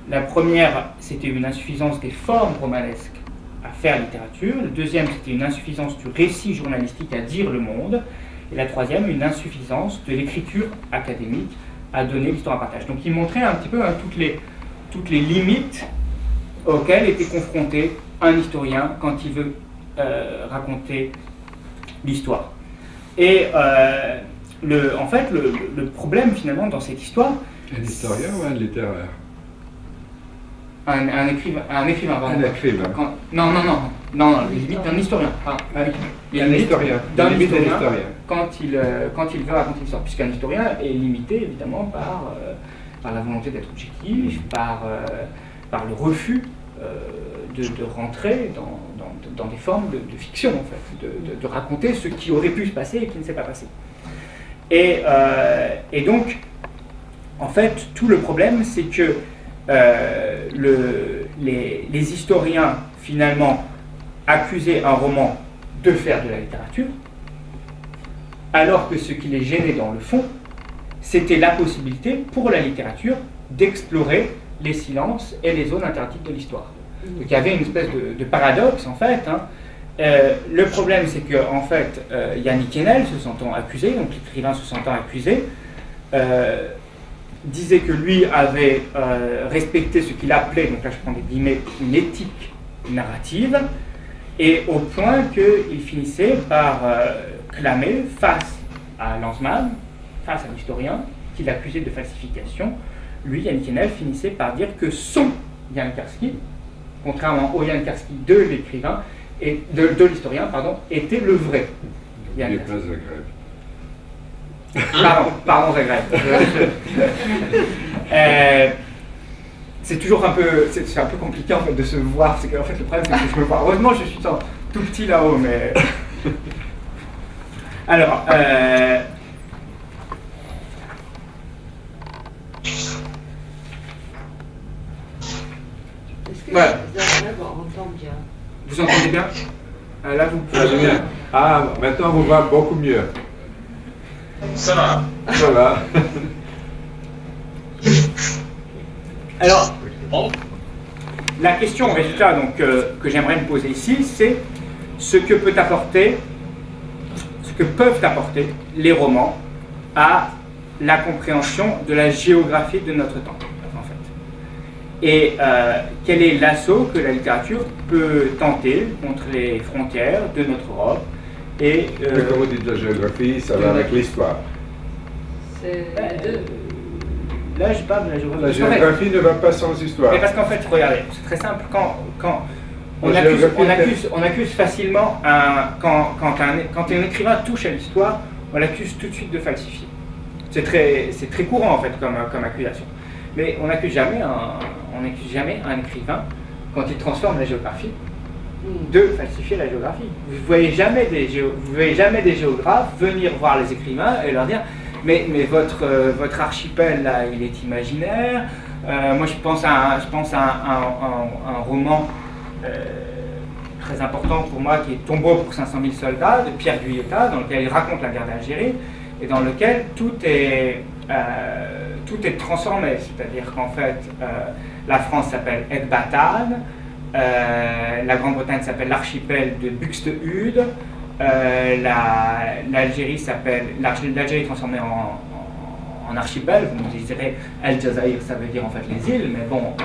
La première, c'était une insuffisance des formes romanesques à faire littérature. Le deuxième, c'était une insuffisance du récit journalistique à dire le monde. Et la troisième, une insuffisance de l'écriture académique à donner l'histoire à partage. Donc il montrait un petit peu toutes les limites auxquelles était confronté un historien quand il veut raconter l'histoire. Et en fait, le problème finalement dans cette histoire... Un historien ou un littéraire? Un écrivain, pardon. Un écrivain. Non, les limites d'un historien. Un historien. D'un historien quand il veut raconter l'histoire. Puisqu'un historien est limité évidemment par la volonté d'être objectif, par le refus de rentrer dans des formes de fiction, en fait, de raconter ce qui aurait pu se passer et qui ne s'est pas passé. Et donc, en fait, tout le problème, c'est que les historiens, finalement, accusaient un roman de faire de la littérature, alors que ce qui les gênait dans le fond, c'était la possibilité pour la littérature d'explorer les silences et les zones interdites de l'histoire. Donc il y avait une espèce de paradoxe, en fait. Le problème, c'est que, en fait, Yannick Enel, se sentant accusé, donc l'écrivain se sentant accusé, disait que lui avait respecté ce qu'il appelait, donc là je prends des guillemets, une éthique narrative, et au point qu'il finissait par clamer face à Lanzmann, face à l'historien, qui l'accusait de falsification. Lui, Yannick Enel, finissait par dire que son Jan Karski, contrairement au Jan Karski de l'écrivain, et de l'historien, était le vrai Jan Il est Karski. pas Zagreb. Pardon Zagreb. C'est toujours un peu compliqué en fait de se voir. C'est qu'en fait le problème c'est que je me vois. Heureusement je suis tout petit là-haut, mais alors. Est-ce que Voilà. Zagreb entend bien? Vous entendez bien? Là vous Très pouvez. bien. Ah, maintenant on vous voit beaucoup mieux. Ça va. Voilà. Alors, Bon. la question, résultat, donc, que j'aimerais me poser ici, c'est ce que peuvent apporter les romans à la compréhension de la géographie de notre temps, en fait. Et quel est l'assaut que la littérature peut tenter contre les frontières de notre Europe et, Mais quand vous dites la géographie, ça va avec l'histoire. C'est là, je parle de la géographie. La géographie ne va pas sans histoire. Mais parce qu'en fait, regardez, c'est très simple. Quand on La accuse, géographie, on accuse facilement quand un écrivain touche à l'histoire, on l'accuse tout de suite de falsifier. C'est très courant en fait comme accusation. Mais on n'accuse jamais un écrivain quand il transforme la géographie de falsifier la géographie. Vous ne voyez jamais des géographes venir voir les écrivains et leur dire mais votre archipel là, il est imaginaire. Moi, je pense à un roman très important pour moi qui est Tombeau pour 500 000 soldats de Pierre Guyetta, dans lequel il raconte la guerre d'Algérie et dans lequel tout est transformé. C'est-à-dire qu'en fait, la France s'appelle Ekbatane, la Grande-Bretagne s'appelle l'archipel de Buxtehude. L'Algérie est transformée en archipel. Vous me direz El Jazaïr, ça veut dire en fait les îles, mais bon,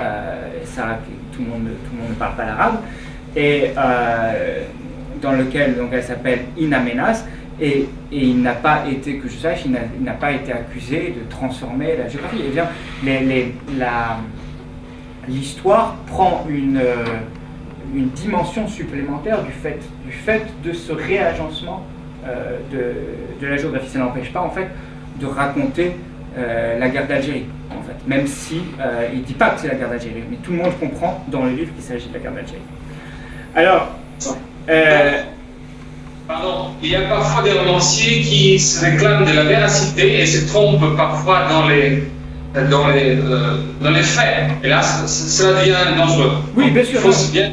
ça, tout le monde ne parle pas l'arabe. Et dans lequel donc, elle s'appelle In Amenas, et il n'a pas été, que je sache, il n'a pas été accusé de transformer la géographie. Eh bien, l'histoire prend une dimension supplémentaire du fait de ce réagencement de la géographie. Ça n'empêche pas en fait de raconter la guerre d'Algérie, en fait, même si il ne dit pas que c'est la guerre d'Algérie, mais tout le monde comprend dans le livre qu'il s'agit de la guerre d'Algérie. Alors, Pardon, il y a parfois des romanciers qui se réclament de la véracité et se trompent parfois dans les faits. Et là, cela devient dangereux. Oui, bien sûr. Il faut bien...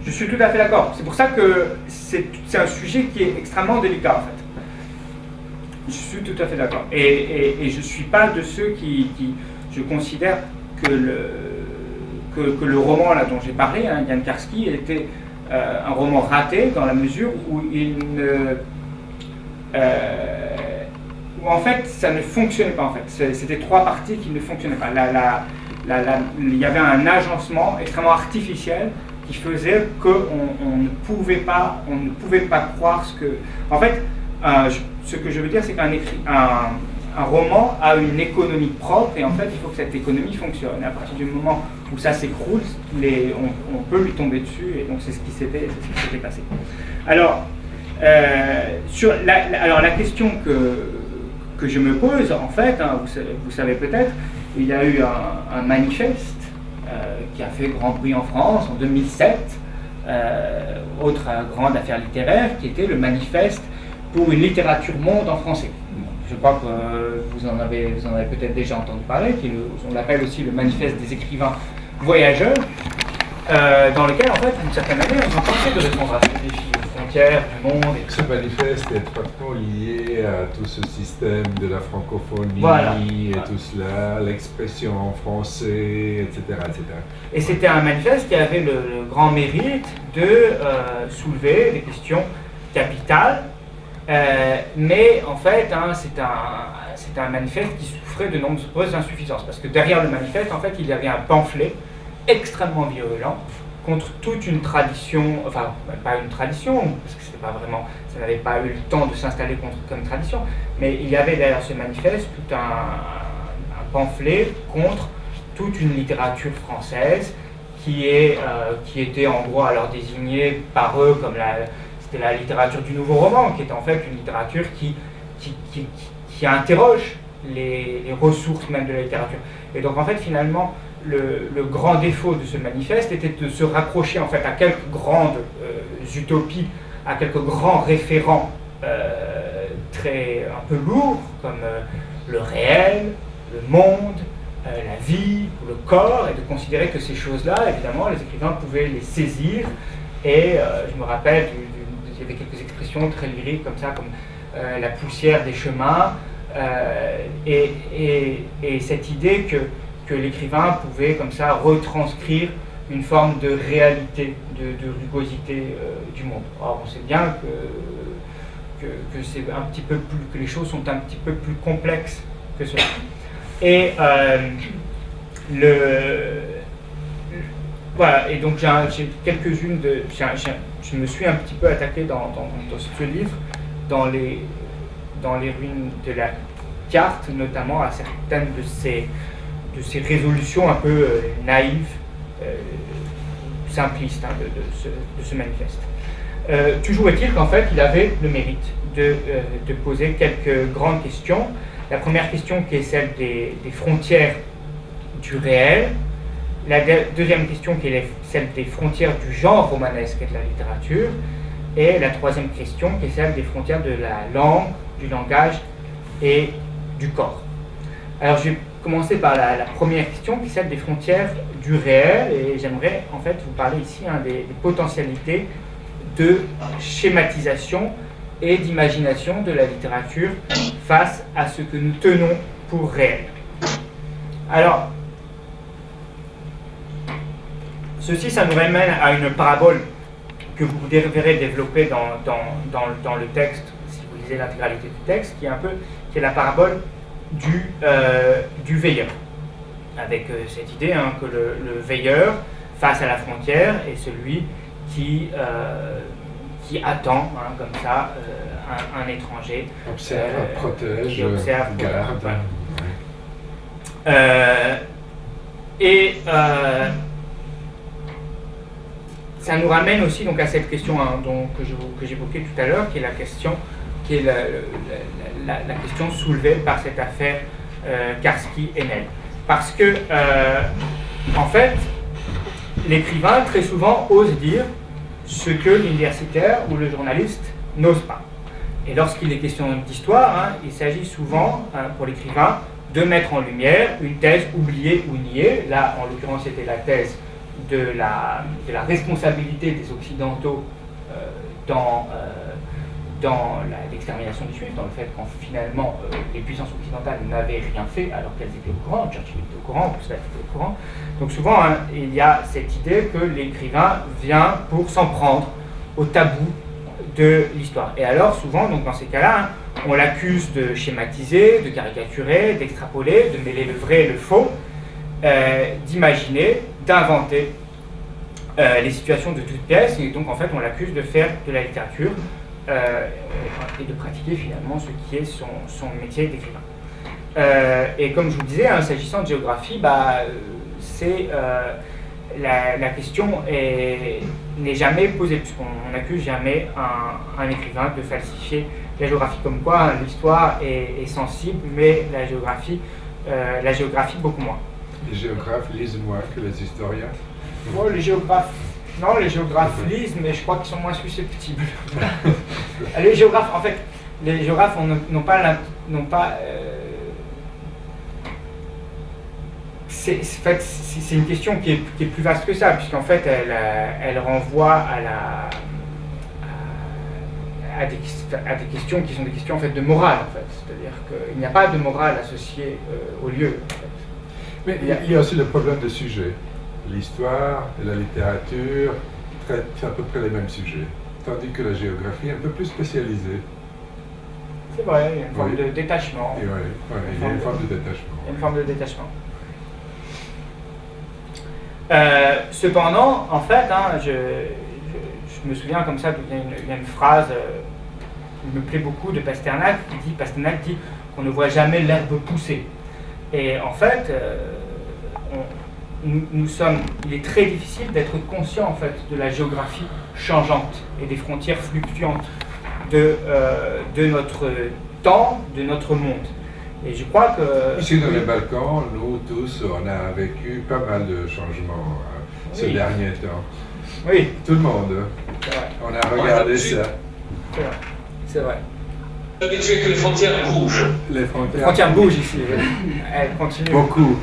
Je suis tout à fait d'accord. C'est pour ça que c'est un sujet qui est extrêmement délicat, en fait. Je suis tout à fait d'accord. Et je ne suis pas de ceux qui je considère que le roman là, dont j'ai parlé, Jan Karski, était un roman raté dans la mesure où où en fait ça ne fonctionnait pas. En fait, c'était trois parties qui ne fonctionnaient pas. Il y avait un agencement extrêmement artificiel qui faisait qu'on ne pouvait pas croire ce que. En fait, ce que je veux dire, c'est qu'un roman a une économie propre et en fait, il faut que cette économie fonctionne. Et à partir du moment où ça s'écroule, on peut lui tomber dessus et donc c'est ce qui s'était passé. Alors, la question que je me pose, en fait, vous savez peut-être, il y a eu un manifeste qui a fait grand bruit en France en 2007, autre grande affaire littéraire, qui était le manifeste pour une littérature monde en français. Je crois que vous en avez peut-être déjà entendu parler, on l'appelle aussi le manifeste des écrivains voyageurs, dans lequel, en fait, d'une certaine manière, on a tenté de répondre à ces défis aux frontières du monde. Ce manifeste est étroitement lié à tout ce système de la francophonie, voilà. Et tout cela, l'expression en français, etc., etc. Et c'était un manifeste qui avait le grand mérite de soulever des questions capitales, mais en fait, c'est un manifeste qui souffrait de nombreuses insuffisances, parce que derrière le manifeste, en fait, il y avait un pamphlet extrêmement virulent contre toute une tradition, enfin, pas une tradition, parce que c'était pas vraiment, ça n'avait pas eu le temps de s'installer comme tradition, mais il y avait derrière ce manifeste tout un pamphlet contre toute une littérature française qui était en gros alors désignée par eux comme c'était la littérature du nouveau roman, qui est en fait une littérature qui interroge les ressources même de la littérature. Et donc en fait finalement le grand défaut de ce manifeste était de se raccrocher en fait à quelques grandes utopies, à quelques grands référents un peu lourds comme le réel, le monde, la vie, le corps, et de considérer que ces choses-là, évidemment, les écrivains pouvaient les saisir. Et je me rappelle, il y avait quelques expressions très lyriques comme ça, comme la poussière des chemins, et cette idée que l'écrivain pouvait comme ça retranscrire une forme de réalité, de rugosité du monde. Or, on sait bien c'est un petit peu plus, que les choses sont un petit peu plus complexes que cela. Et voilà, et donc j'ai quelques-unes de... Je me suis un petit peu attaqué dans ce livre, dans les ruines de la carte, notamment à certaines de ces résolutions un peu naïves, simplistes de ce manifeste. Toujours est-il qu'en fait, il avait le mérite de poser quelques grandes questions. La première question qui est celle des frontières du réel, la deuxième question qui est celle des frontières du genre romanesque et de la littérature, et la troisième question qui est celle des frontières de la langue, du langage et du corps. Alors je vais commencer par la première question qui est celle des frontières du réel, et j'aimerais en fait vous parler ici des potentialités de schématisation et d'imagination de la littérature face à ce que nous tenons pour réel. Alors, ceci, ça nous ramène à une parabole que vous verrez développer dans le texte, si vous lisez l'intégralité du texte, qui est la parabole du veilleur, avec cette idée que le veilleur face à la frontière est celui qui attend, comme ça, un étranger. Observe, protège, qui observe, garde. Ouais. Ça nous ramène aussi donc à cette question que j'évoquais tout à l'heure, qui est la question, la question soulevée par cette affaire Karski-Enel. Parce que, en fait, l'écrivain, très souvent, ose dire ce que l'universitaire ou le journaliste n'ose pas. Et lorsqu'il est question d'histoire, il s'agit souvent, pour l'écrivain, de mettre en lumière une thèse oubliée ou niée. Là, en l'occurrence, c'était la thèse de la responsabilité des Occidentaux dans l'extermination des Juifs, dans le fait qu'en finalement les puissances occidentales n'avaient rien fait alors qu'elles étaient au courant, Churchill était au courant, Roosevelt était au courant. Donc souvent il y a cette idée que l'écrivain vient pour s'en prendre au tabou de l'histoire. Et alors souvent, donc dans ces cas-là, on l'accuse de schématiser, de caricaturer, d'extrapoler, de mêler le vrai et le faux, d'imaginer, d'inventer les situations de toutes pièces, et donc en fait on l'accuse de faire de la littérature et de pratiquer finalement ce qui est son métier d'écrivain. Et comme je vous disais, s'agissant de géographie, c'est la question n'est jamais posée, puisqu'on n'accuse jamais un écrivain de falsifier la géographie, comme quoi l'histoire est sensible, mais la géographie beaucoup moins. Les géographes lisent moins que les historiens. Bon, les géographes lisent, mais je crois qu'ils sont moins susceptibles. Les géographes n'ont pas c'est une question qui est plus vaste que ça, puisqu'en fait elle renvoie à des questions qui sont des questions en fait de morale, en fait. C'est-à-dire qu'il n'y a pas de morale associée au lieu, en fait. Mais il y a aussi le problème de sujet. L'histoire et la littérature traitent à peu près les mêmes sujets, tandis que la géographie est un peu plus spécialisée. C'est vrai, il y a une forme de détachement. Il y a une forme de détachement. Il y a une forme de détachement. Cependant, en fait, je me souviens comme ça, il y a une phrase qui me plaît beaucoup de Pasternak dit qu'on ne voit jamais l'herbe pousser. Et en fait, il est très difficile d'être conscient en fait de la géographie changeante et des frontières fluctuantes de notre temps, de notre monde. Et je crois que... Ici dans les Balkans, nous tous, on a vécu pas mal de changements ces derniers temps. Oui. Tout le monde. On a regardé ça. C'est vrai. Habitué que les frontières bougent. Les frontières bougent ici. Elles continuent. Beaucoup.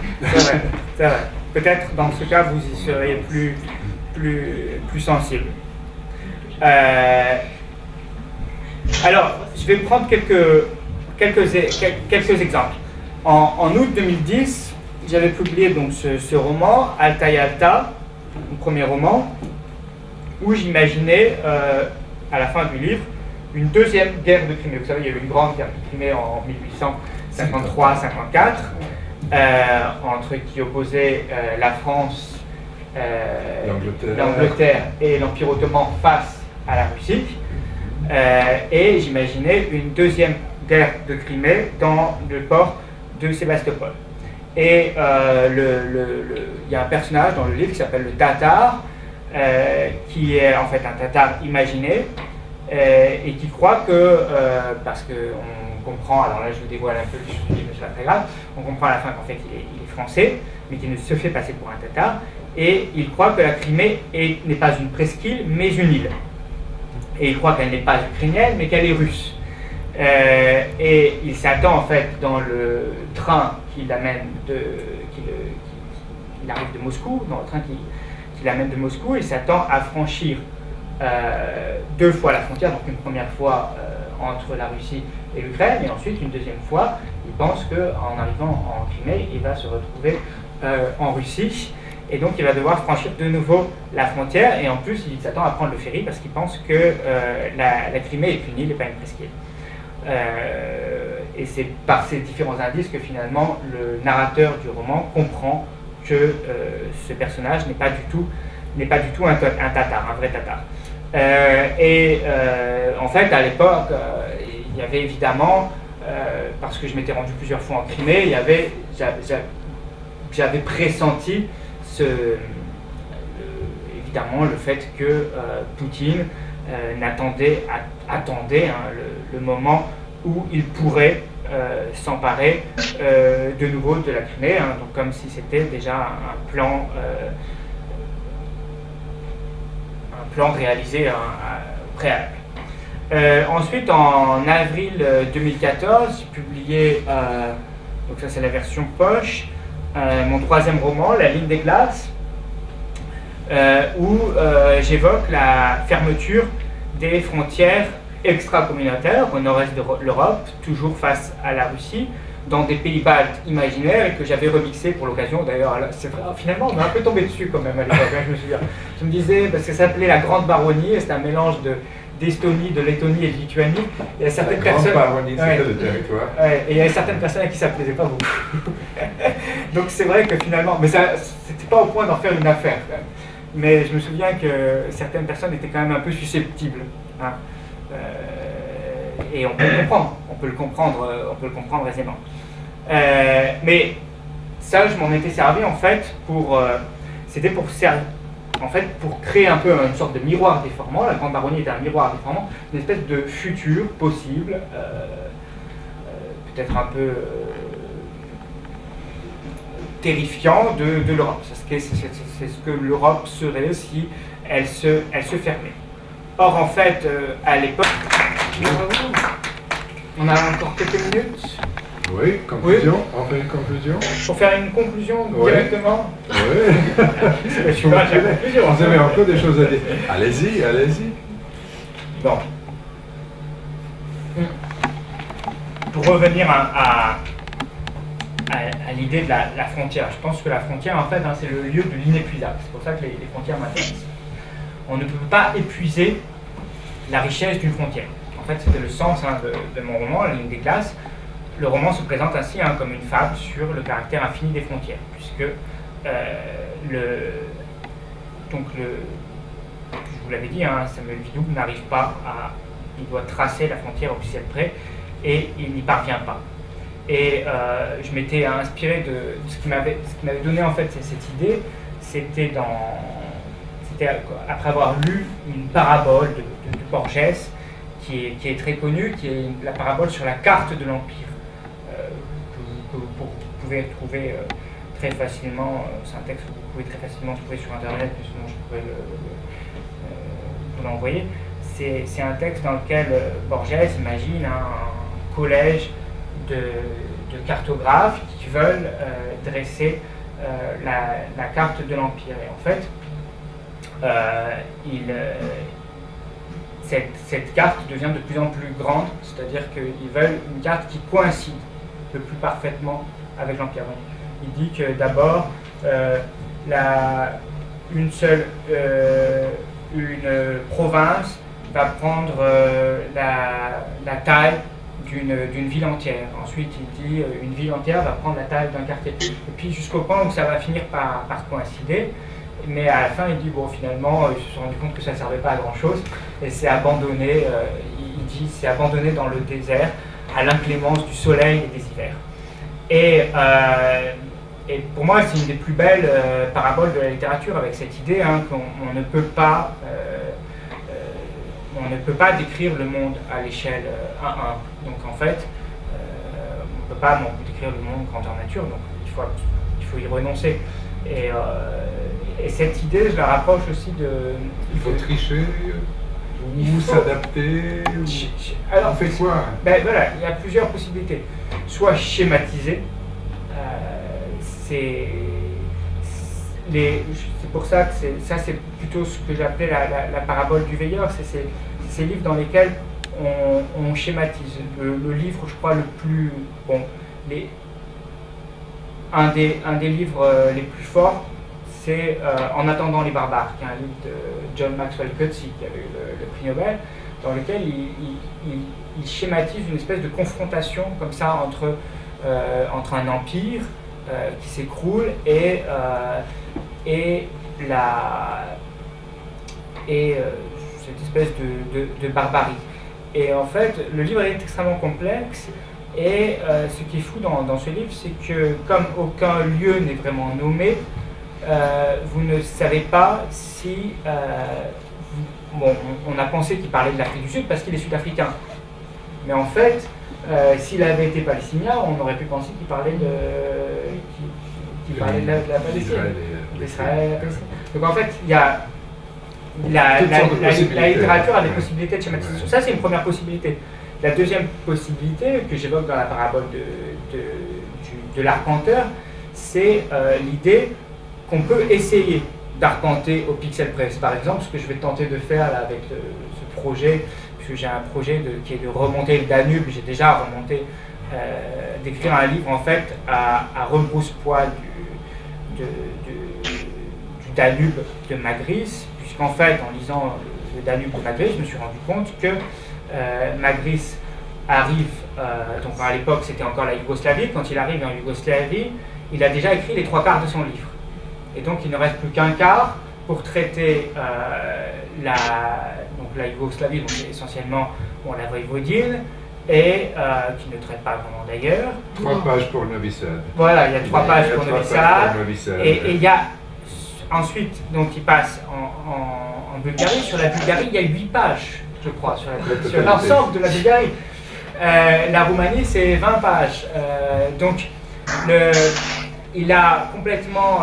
C'est vrai. Peut-être dans ce cas, vous y seriez plus sensible. Alors, je vais prendre quelques exemples. En août 2010, j'avais publié donc ce roman, Alta y Alta, mon premier roman, où j'imaginais, à la fin du livre, une deuxième guerre de Crimée. Vous savez, il y a eu une grande guerre de Crimée en 1853-54, qui opposait la France, l'Angleterre et l'Empire ottoman face à la Russie. Et j'imaginais une deuxième guerre de Crimée dans le port de Sébastopol. Et il y a un personnage dans le livre qui s'appelle le Tatar, qui est en fait un Tatar imaginé, et qui croit que, parce qu'on comprend, alors là je vous dévoile un peu le livre, mais c'est pas très grave, on comprend à la fin qu'en fait il est français, mais qu'il ne se fait passer pour un Tatar, et il croit que la Crimée n'est pas une presqu'île, mais une île. Et il croit qu'elle n'est pas ukrainienne, mais qu'elle est russe. Et il s'attend en fait dans le train qui l'amène il arrive de Moscou, dans le train qui l'amène de Moscou, il s'attend à franchir 2 fois la frontière, donc une première fois entre la Russie et l'Ukraine, et ensuite une deuxième fois, il pense qu'en arrivant en Crimée, il va se retrouver en Russie, et donc il va devoir franchir de nouveau la frontière, et en plus il s'attend à prendre le ferry parce qu'il pense que la Crimée est une île et pas une presqu'île. Et c'est par ces différents indices que finalement le narrateur du roman comprend que ce personnage n'est pas du tout un Tatar, un vrai Tatar. En fait, à l'époque, il y avait évidemment, parce que je m'étais rendu plusieurs fois en Crimée, j'avais pressenti évidemment le fait que Poutine attendait le moment où il pourrait s'emparer de nouveau de la Crimée, donc comme si c'était déjà un plan réalisé préalable. Ensuite, en avril 2014, j'ai publié, donc ça c'est la version poche, mon 3e roman, La ligne des glaces, où j'évoque la fermeture des frontières extra-communautaires au nord-est de l'Europe, toujours face à la Russie, dans des pays baltes imaginaires, et que j'avais remixé pour l'occasion. D'ailleurs, c'est vrai, finalement, on m'a un peu tombé dessus quand même à l'époque, je me souviens. Je me disais, parce que ça s'appelait La Grande Baronnie, et c'était un mélange d'Estonie, de Lettonie et de Lituanie. Il y a certaines personnes. Baronnie, c'était le territoire. Ouais, et il y avait certaines personnes à qui ça ne plaisait pas beaucoup. Donc c'est vrai que finalement, mais ça, c'était pas au point d'en faire une affaire quand même. Mais je me souviens que certaines personnes étaient quand même un peu susceptibles. Et on peut le comprendre aisément. Mais ça, je m'en étais servi en fait c'était pour créer un peu une sorte de miroir déformant. La Grande Baronnie était un miroir déformant, une espèce de futur possible, peut-être un peu terrifiant de l'Europe. C'est ce que l'Europe serait si elle se fermait. Or, en fait, à l'époque, on a encore quelques minutes. Oui, conclusion. Oui. On fait une conclusion. Pour faire une conclusion directement. Oui. Vous avez encore des choses à dire. Allez-y. Bon. Pour revenir à l'idée de la frontière, je pense que la frontière, en fait, c'est le lieu de l'inépuisable. C'est pour ça que les frontières m'intéressent. On ne peut pas épuiser la richesse d'une frontière. En fait, c'était le sens de mon roman, La ligne des glaces. Le roman se présente ainsi comme une fable sur le caractère infini des frontières, puisque je vous l'avais dit, Samuel Vidoux n'arrive pas il doit tracer la frontière au ciel près, et il n'y parvient pas. Et je m'étais inspiré de ce qui m'avait donné en fait cette idée, c'était après avoir lu une parabole de Borges, qui est très connue, qui est la parabole sur la carte de l'Empire, que vous pouvez trouver très facilement. C'est un texte que vous pouvez très facilement trouver sur Internet, mais sinon je pourrais vous l'envoyer. C'est un texte dans lequel Borges imagine un collège de cartographes qui veulent dresser la carte de l'Empire. Et en fait, cette carte devient de plus en plus grande, c'est-à-dire qu'ils veulent une carte qui coïncide le plus parfaitement avec l'Empire. Il dit que d'abord, une province va prendre la taille d'une ville entière. Ensuite, il dit une ville entière va prendre la taille d'un quartier. Et puis jusqu'au point où ça va finir par coïncider. Mais à la fin, il dit, bon, finalement, ils se sont rendus compte que ça ne servait pas à grand-chose. Et c'est abandonné, il dit, c'est abandonné dans le désert à l'inclémence du soleil et des hivers. Et pour moi, c'est une des plus belles paraboles de la littérature, avec cette idée qu'on ne peut pas... on ne peut pas décrire le monde à l'échelle 1-1. Donc en fait, on ne peut pas décrire le monde grandeur nature, donc il faut y renoncer. Et cette idée, je la rapproche aussi de... Il faut tricher, ou s'adapter, ou... Alors, on fait quoi? Ben voilà, il y a plusieurs possibilités. Soit schématiser, c'est pour ça que c'est plutôt ce que j'appelais la parabole du veilleur. C'est ces livres dans lesquels on schématise. Le livre, je crois, le plus... Bon, un des livres les plus forts, c'est En attendant les barbares, qui est un livre de John Maxwell Coetzee, qui avait eu le prix Nobel, dans lequel il schématise une espèce de confrontation comme ça entre un empire qui s'écroule et cette espèce de barbarie. Et en fait, le livre est extrêmement complexe. Et ce qui est fou dans ce livre, c'est que comme aucun lieu n'est vraiment nommé, vous ne savez pas si... on a pensé qu'il parlait de l'Afrique du Sud parce qu'il est sud-africain. Mais en fait, s'il avait été palestinien, on aurait pu penser qu'il parlait de la Palestine. D'Israël. Donc en fait, il y a... La littérature a des possibilités de schématisation. Ça, c'est une première possibilité. La deuxième possibilité que j'évoque dans la parabole de l'arpenteur, c'est l'idée qu'on peut essayer d'arpenter au pixel près. Par exemple, ce que je vais tenter de faire là, avec ce projet, puisque j'ai un projet qui est de remonter le Danube. J'ai déjà remonté, d'écrire un livre en fait à rebrousse-poil du Danube de Magritte, puisqu'en fait, en lisant le Danube de Magritte, je me suis rendu compte que Magritte arrive, donc à l'époque c'était encore la Yougoslavie, quand il arrive en Yougoslavie, il a déjà écrit les 3 quarts de son livre. Et donc il ne reste plus qu'un quart pour traiter la Yougoslavie, donc essentiellement la Voïvodine, et qui ne traite pas vraiment d'ailleurs. 3 pages pour Novi Sad. Voilà, il y a 3 pages pour Novi Sad. Et il y a ensuite, donc il passe en Bulgarie. Sur la Bulgarie, il y a 8 pages. Je crois, sur l'ensemble de la Bulgarie. La Roumanie, c'est 20 pages. Donc, il a complètement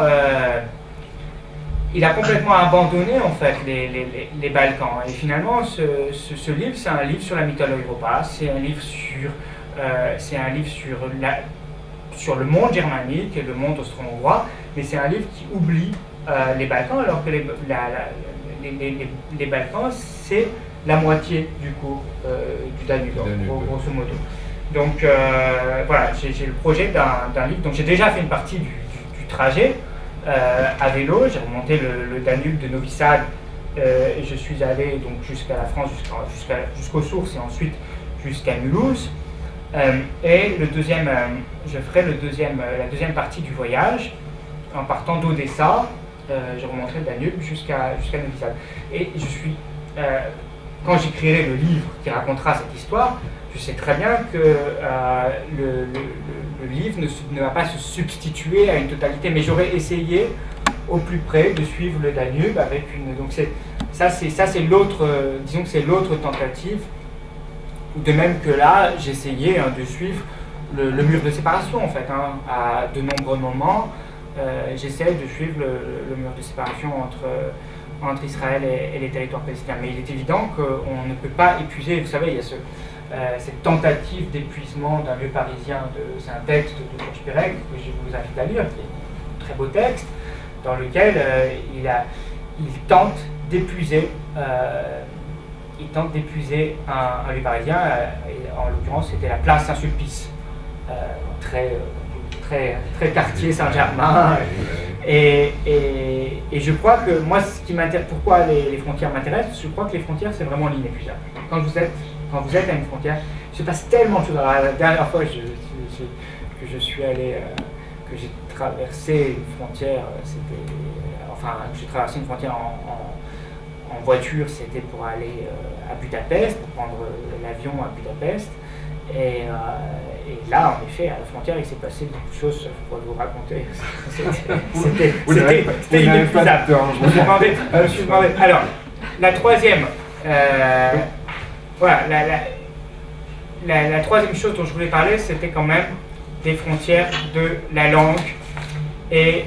abandonné, en fait, les Balkans. Et finalement, ce livre, c'est un livre sur la mythologie Europa, c'est un livre sur le monde germanique et le monde austro-hongrois, mais c'est un livre qui oublie les Balkans, alors que les Balkans, c'est la moitié du coup du Danube, grosso modo. Donc voilà, j'ai le projet d'un livre. Donc j'ai déjà fait une partie du trajet à vélo. J'ai remonté le Danube de Novi Sad et je suis allé donc jusqu'à la France, jusqu'aux sources et ensuite jusqu'à Mulhouse. Et je ferai la deuxième partie du voyage en partant d'Odessa. Je remonterai le Danube jusqu'à Novi Sad. Et je suis quand j'écrirai le livre qui racontera cette histoire, je sais très bien que le livre ne va pas se substituer à une totalité, mais j'aurais essayé au plus près de suivre le Danube avec une... Donc c'est l'autre, disons que c'est l'autre tentative, de même que là, j'essayais de suivre le mur de séparation en fait, à de nombreux moments, j'essaie de suivre le mur de séparation entre Israël et les territoires palestiniens. Mais il est évident qu'on ne peut pas épuiser, vous savez, il y a cette tentative d'épuisement d'un lieu parisien, c'est un texte de Georges Perec que je vous invite à lire, qui est un très beau texte, dans lequel il tente d'épuiser un lieu parisien, et en l'occurrence c'était la place Saint-Sulpice, très quartier Saint-Germain. Et je crois que moi, ce qui m'intéresse, pourquoi les frontières m'intéressent, je crois que les frontières, c'est vraiment l'inépuisable. Quand vous êtes à une frontière, il se passe tellement de choses. Alors, la dernière fois que je suis allé, que j'ai traversé une frontière, j'ai traversé une frontière en voiture, c'était pour aller à Budapest, pour prendre l'avion à Budapest. Et là, en effet, à la frontière, il s'est passé beaucoup de choses, je pourrais vous raconter. C'était inépuisable. Je me suis demandé. Alors, la troisième, voilà, la troisième chose dont je voulais parler, c'était quand même des frontières de la langue et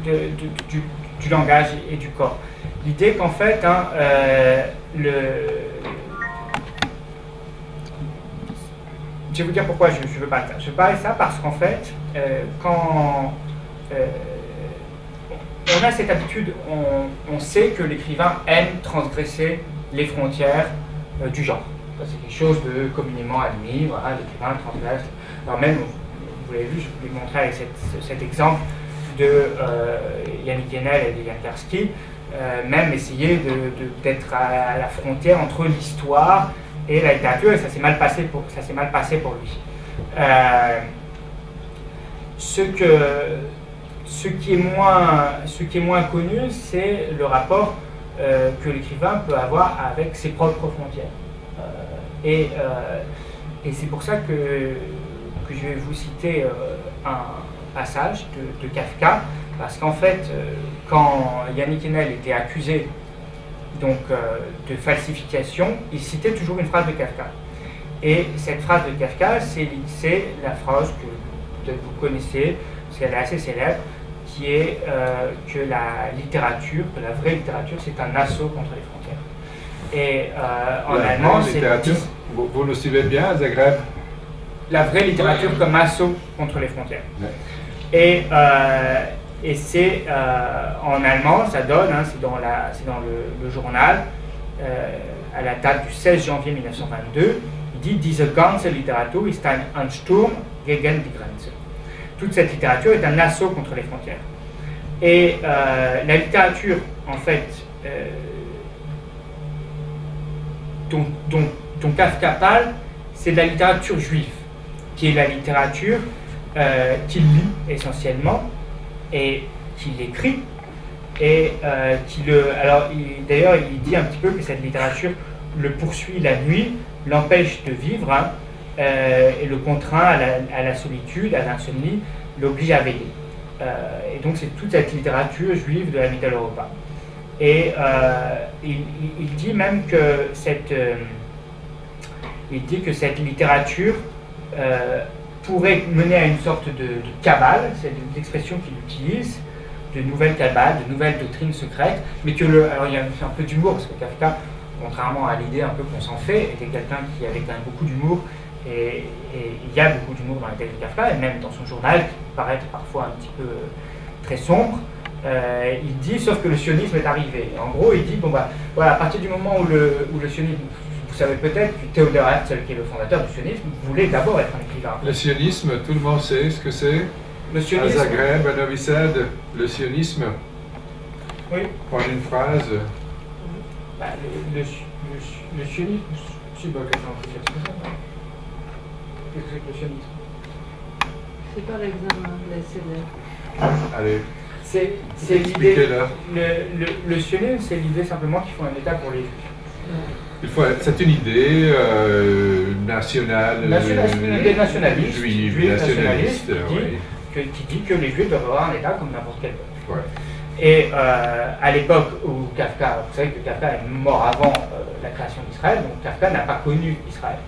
du langage et du corps. L'idée qu'en fait, je vais vous dire pourquoi je veux parler de ça. Je veux parler de ça parce qu'en fait, quand on a cette habitude, on sait que l'écrivain aime transgresser les frontières du genre. Ça, c'est quelque chose de communément admis, voilà, l'écrivain transgresse. Alors même, vous l'avez vu, je vous l'ai montré avec cet exemple de Yannick Guénel et de Jan Karski, même essayer d'être à la frontière entre l'histoire et la littérature, et ça s'est mal passé pour lui. Ce qui est moins connu, c'est le rapport que l'écrivain peut avoir avec ses propres frontières. Et c'est pour ça que je vais vous citer un passage de Kafka, parce qu'en fait, quand Yannick Guénel était accusé de falsification, il citait toujours une phrase de Kafka. Et cette phrase de Kafka, c'est la phrase que peut-être vous connaissez, parce qu'elle est assez célèbre, qui est que la vraie littérature, c'est un assaut contre les frontières. Et en allemand, c'est... Vous le suivez bien à Zagreb? La vraie littérature comme assaut contre les frontières. Ouais. Et c'est en allemand, ça donne, c'est dans le journal, à la date du 16 janvier 1922, il dit « Diese ganze Literatur ist ein Ansturm gegen die Grenze ». Toute cette littérature est un assaut contre les frontières. Et la littérature, en fait, dont Kafka parle, c'est de la littérature juive, qui est la littérature qu'il lit essentiellement, et qu'il écrit, et d'ailleurs il dit un petit peu que cette littérature le poursuit la nuit, l'empêche de vivre, et le contraint à la solitude, à l'insomnie, l'oblige à veiller. Et donc c'est toute cette littérature juive de la Mitteleuropa. Et il dit même que cette littérature pourrait mener à une sorte de cabale, c'est l'expression qu'il utilise, de nouvelles cabales, de nouvelles doctrines secrètes, mais alors il y a un peu d'humour, parce que Kafka, contrairement à l'idée un peu qu'on s'en fait, était quelqu'un qui avait quand même beaucoup d'humour, et il y a beaucoup d'humour dans les textes de Kafka, et même dans son journal, qui paraît être parfois un petit peu très sombre. Il dit, sauf que le sionisme est arrivé. Et en gros, il dit, voilà, à partir du moment où le sionisme, vous savez peut-être que Theodor Herzl, qui est le fondateur du sionisme, voulait d'abord être un écrivain. Le sionisme, tout le monde sait ce que c'est. Le sionisme. À Zagreb, à Novi Sad, le sionisme. Oui. En une phrase. Le sionisme, c'est pas quelqu'un qui fait ça. Qu'est-ce que c'est que le sionisme? C'est par l'examen, laissez-le. Allez. C'est l'idée. Le sionisme, c'est l'idée simplement qu'il faut un État pour les Juifs. C'est une idée nationale. Une idée nationaliste. Juive nationaliste. Qui dit que les Juifs doivent avoir un État comme n'importe quel peuple. Ouais. Et à l'époque où Kafka, vous savez que Kafka est mort avant la création d'Israël, donc Kafka n'a pas connu Israël.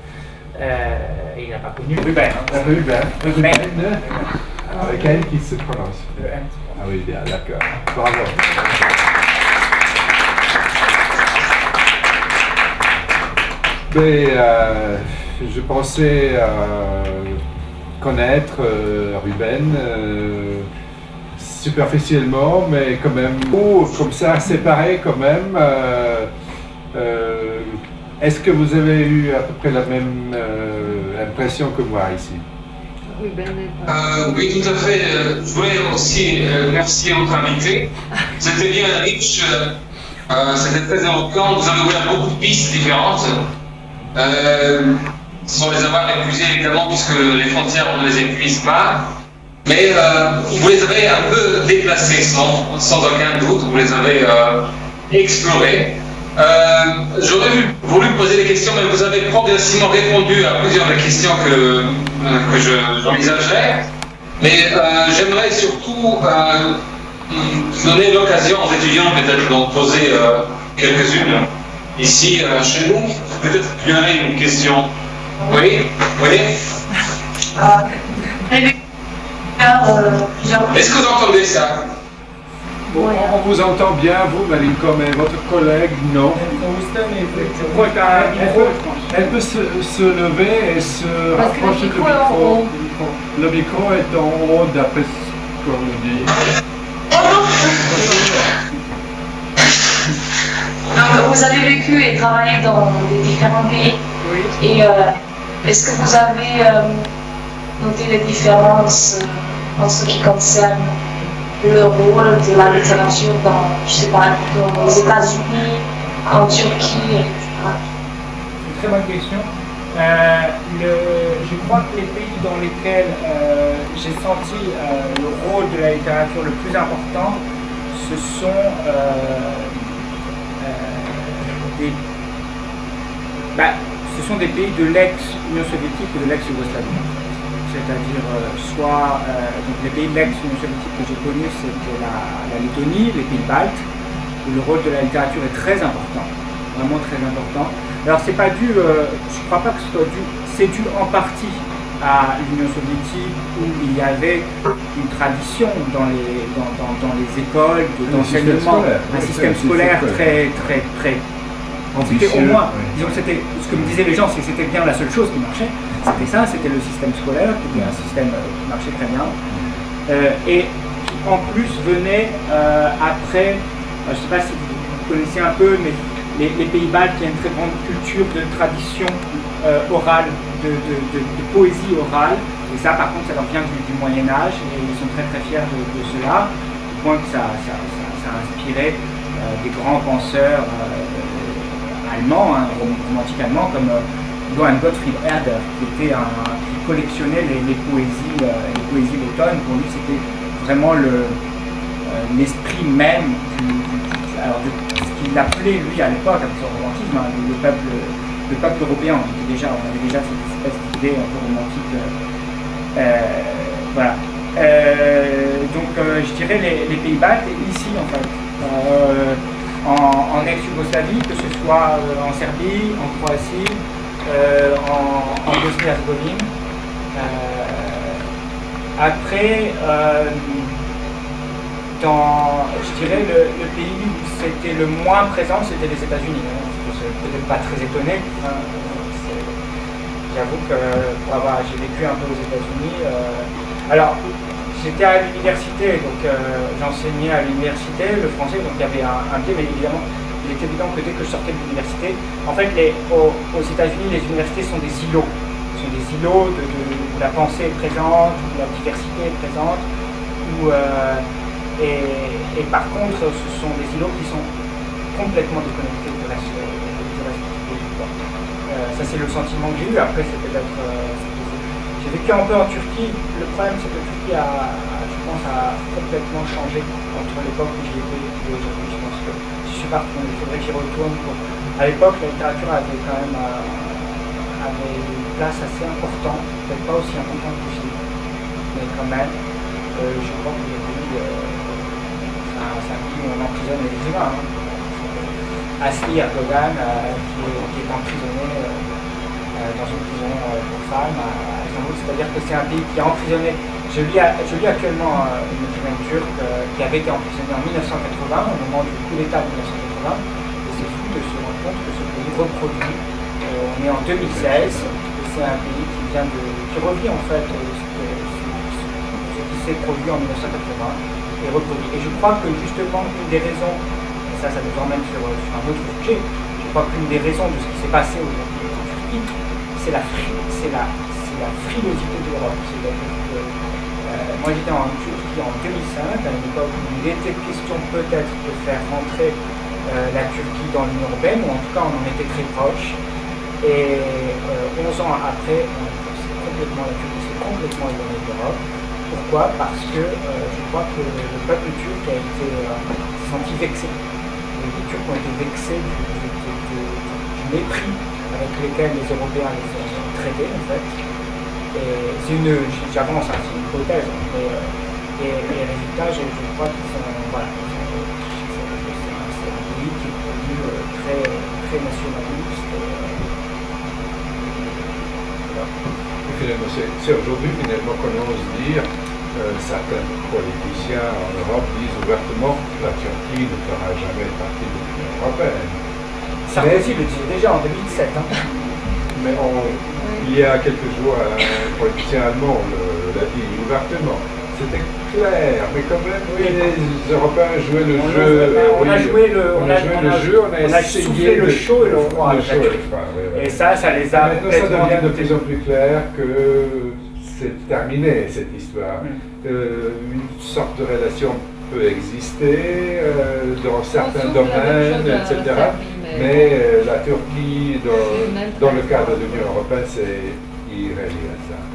Et il n'a pas connu Ruben. Ruben. Avec elle qui se prononce. Le N. Ah oui, bien, d'accord. Bravo. Mais je pensais connaître Ruben superficiellement, mais quand même, comme ça, séparé quand même. Est-ce que vous avez eu à peu près la même impression que moi ici? Ruben n'est pas. Oui, tout à fait. Je voulais aussi remercier notre invité. C'était bien riche, c'était très éloquent. Vous avez ouvert beaucoup de pistes différentes. Sans les avoir épuisées, évidemment, puisque les frontières, on ne les épuise pas. Mais vous les avez un peu déplacées, sans aucun doute. Vous les avez explorées. J'aurais voulu poser des questions, mais vous avez progressivement répondu à plusieurs des questions que j'envisageais. Mais j'aimerais surtout donner l'occasion aux étudiants peut-être d'en poser quelques-unes ici chez nous. Peut-être qu'il y en a une question. Oui, oui. Est-ce que vous entendez ça? Bon, on vous entend bien, vous, Malinko, mais votre collègue, non. Elle peut se lever et se rapprocher du micro. Le micro est en haut, d'après ce qu'on nous dit. Donc, vous avez vécu et travaillé dans des différents pays. Oui. Et est-ce que vous avez noté les différences en ce qui concerne le rôle de la littérature dans, je sais pas, aux États-Unis, en Turquie, etc. C'est une très bonne question. Je crois que les pays dans lesquels j'ai senti le rôle de la littérature le plus important, ce sont des pays de l'ex-Union soviétique ou de l'ex-Yougoslavie. C'est-à-dire soit donc les pays de l'ex-Union soviétique que j'ai connus, c'était la Lettonie, les pays baltes, où le rôle de la littérature est très important, vraiment très important. Alors c'est pas dû, je crois pas que ce soit dû, c'est dû en partie à l'Union soviétique où il y avait une tradition dans les écoles d'enseignement, un système scolaire très c'était au moins, disons que c'était, ce que me disaient les gens, c'est que c'était bien la seule chose qui marchait, c'était ça, c'était le système scolaire, qui était un système qui marchait très bien, et qui en plus venait après, je ne sais pas si vous connaissez un peu, mais les pays baltes, il y a une très grande culture de tradition orale, de poésie orale, et ça par contre ça leur vient du Moyen-Âge, et ils sont très très fiers de cela, au point que ça a inspiré des grands penseurs allemands, romantiques allemands, comme Johann Gottfried Herder, qui collectionnait les poésies lettonnes. Pour lui, c'était vraiment l'esprit même de ce qu'il appelait, lui, à l'époque, avec son romantisme, le peuple européen. On avait déjà cette espèce d'idée un peu romantique. Voilà. Donc, je dirais les pays baltes, et ici, en fait. En ex-Yougoslavie, que ce soit en Serbie, en Croatie, en Bosnie-Herzégovine. Après, je dirais le pays où c'était le moins présent, c'était les États-Unis. C'est peut-être pas très étonné. J'avoue que j'ai vécu un peu aux États-Unis. Alors, j'étais à l'université, donc j'enseignais à l'université le français, donc il y avait un biais, mais évidemment, il est évident que dès que je sortais de l'université, en fait, aux États-Unis, les universités sont des îlots. Ce sont des îlots où la pensée est présente, où la diversité est présente, et par contre, ce sont des îlots qui sont complètement déconnectés du reste du pays. Ça, c'est le sentiment que j'ai eu. Après, c'est peut-être... J'ai vécu un peu en Turquie. Le problème, c'est que la Turquie je pense, a complètement changé entre l'époque où j'y étais et aujourd'hui. Je pense que si je suis pas retourné, il faudrait que j'y retourne. À l'époque, la littérature avait quand même une place assez importante, peut-être pas aussi importante qu'ici, mais quand même, je crois qu'aujourd'hui, c'est un pays où on emprisonne les écrivains. Asli Erdogan, qui est emprisonné dans une prison pour femmes à Istanbul, c'est-à-dire que c'est un pays qui a emprisonné. Je lis actuellement une écrivaine turque qui avait été emprisonnée en 1980, au moment du coup d'État de 1980, et c'est fou de se rendre compte que ce pays reproduit. On est en 2016, et c'est un pays qui revit en fait ce qui s'est produit en 1980 et reproduit. Et je crois que justement une des raisons, et ça nous emmène sur un autre sujet, je crois qu'une des raisons de ce qui s'est passé aujourd'hui en Turquie, c'est la la frilosité de l'Europe. C'est-à-dire que moi j'étais en Turquie en 2005, à une époque où il était question peut-être de faire rentrer la Turquie dans l'Union européenne, ou en tout cas on en était très proche. Et 11 ans après, la Turquie s'est complètement éloignée de l'Europe. Pourquoi? Parce que je crois que le peuple turc a été senti vexé. Les Turcs ont été vexés du mépris avec lequel les Européens les ont traités, en fait. Et j'avance, c'est une hypothèse, mais les résultats, je crois qu'ils sont, voilà, c'est un pays qui est devenu très, très nationaliste. Finalement, c'est aujourd'hui finalement qu'on ose dire, certains politiciens en Europe disent ouvertement que la Turquie ne fera jamais partie de l'Union européenne. Sarkozy le disait déjà en 2007. Hein. Mais il y a quelques jours, un politicien allemand l'a dit ouvertement. C'était clair, mais quand même, oui, les Européens jouaient le jeu. On a joué le jeu, on a soufflé le chaud et le froid. Et ça les a. Maintenant, ça devient de plus en plus clair que c'est terminé cette histoire. Une sorte de relation peut exister dans certains domaines, etc. Mais la Turquie, dans le cadre de l'Union européenne, c'est irréalisable.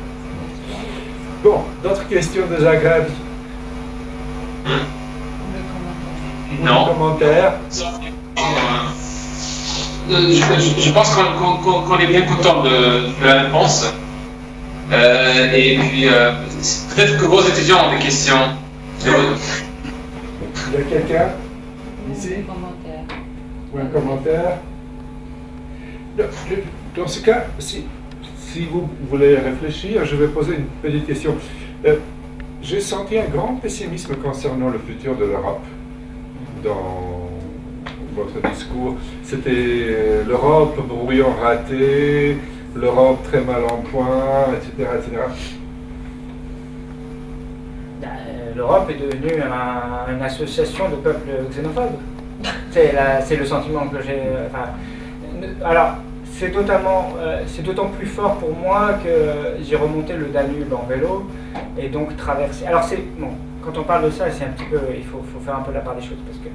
Bon, d'autres questions de Zagreb? Non. Commentaires? Je pense qu'on est bien content de la réponse. Et puis, peut-être que vos étudiants ont des questions. Il y a quelqu'un ici? Ou un commentaire? Dans ce cas, si vous voulez réfléchir, je vais poser une petite question. J'ai senti un grand pessimisme concernant le futur de l'Europe dans votre discours. C'était l'Europe brouillon raté, l'Europe très mal en point, etc. etc. L'Europe est devenue une association de peuples xénophobes. C'est le sentiment que j'ai. Alors, c'est d'autant plus fort pour moi que j'ai remonté le Danube en vélo et donc traversé. Alors quand on parle de ça, c'est un petit peu, il faut faire un peu la part des choses parce que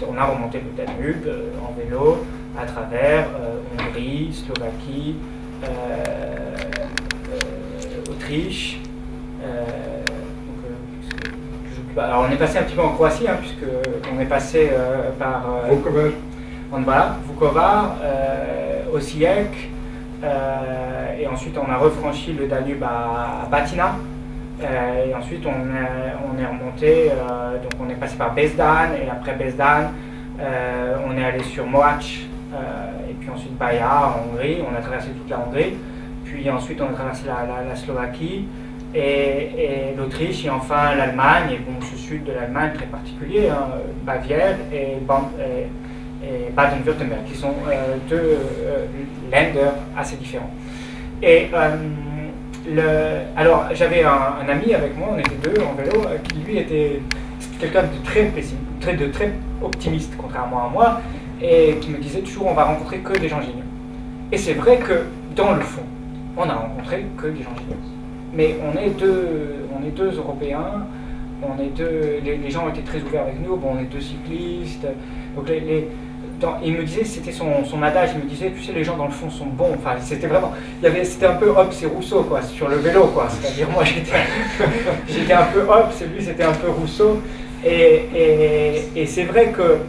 on a remonté le Danube en vélo à travers Hongrie, Slovaquie, Autriche. Alors on est passé un petit peu en Croatie, puisque on est passé par Vukovar, Osijek, et ensuite on a refranchi le Danube à Batina, et ensuite on est remonté, donc on est passé par Bezdan, et après Bezdan on est allé sur Mohacs, et puis ensuite Baia en Hongrie, on a traversé toute la Hongrie, puis ensuite on a traversé la Slovaquie, et l'Autriche, et enfin l'Allemagne, et bon, ce sud de l'Allemagne très particulier, Bavière et Baden-Württemberg, qui sont deux länders assez différents. Et alors j'avais un ami avec moi, on était deux en vélo, qui lui était quelqu'un de très pessimiste, de très optimiste contrairement à moi, et qui me disait toujours on va rencontrer que des gens géniaux. Et c'est vrai que dans le fond, on n'a rencontré que des gens géniaux. Mais on est deux Européens, les gens ont été très ouverts avec nous, on est deux cyclistes, donc il me disait, c'était son adage, il me disait, tu sais, les gens dans le fond sont bons, enfin c'était vraiment, c'était un peu Hobbes et Rousseau quoi, sur le vélo quoi, c'est-à-dire moi j'étais un peu Hobbes et lui c'était un peu Rousseau, et c'est vrai que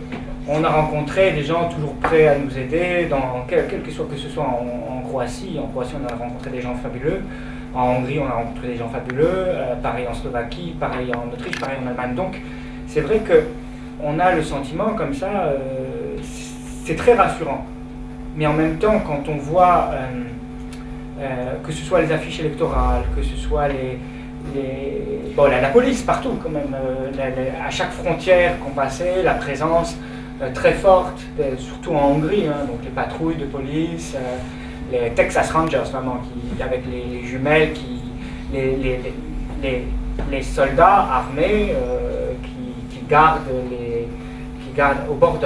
on a rencontré des gens toujours prêts à nous aider, dans quel que ce soit en Croatie on a rencontré des gens fabuleux. En Hongrie, on a rencontré des gens fabuleux, pareil en Slovaquie, pareil en Autriche, pareil en Allemagne. Donc, c'est vrai qu'on a le sentiment comme ça, c'est très rassurant. Mais en même temps, quand on voit que ce soit les affiches électorales, que ce soit la police partout quand même, à chaque frontière qu'on passait, la présence très forte, surtout en Hongrie, donc les patrouilles de police, les Texas Rangers vraiment, avec les jumelles, les soldats armés qui gardent au bord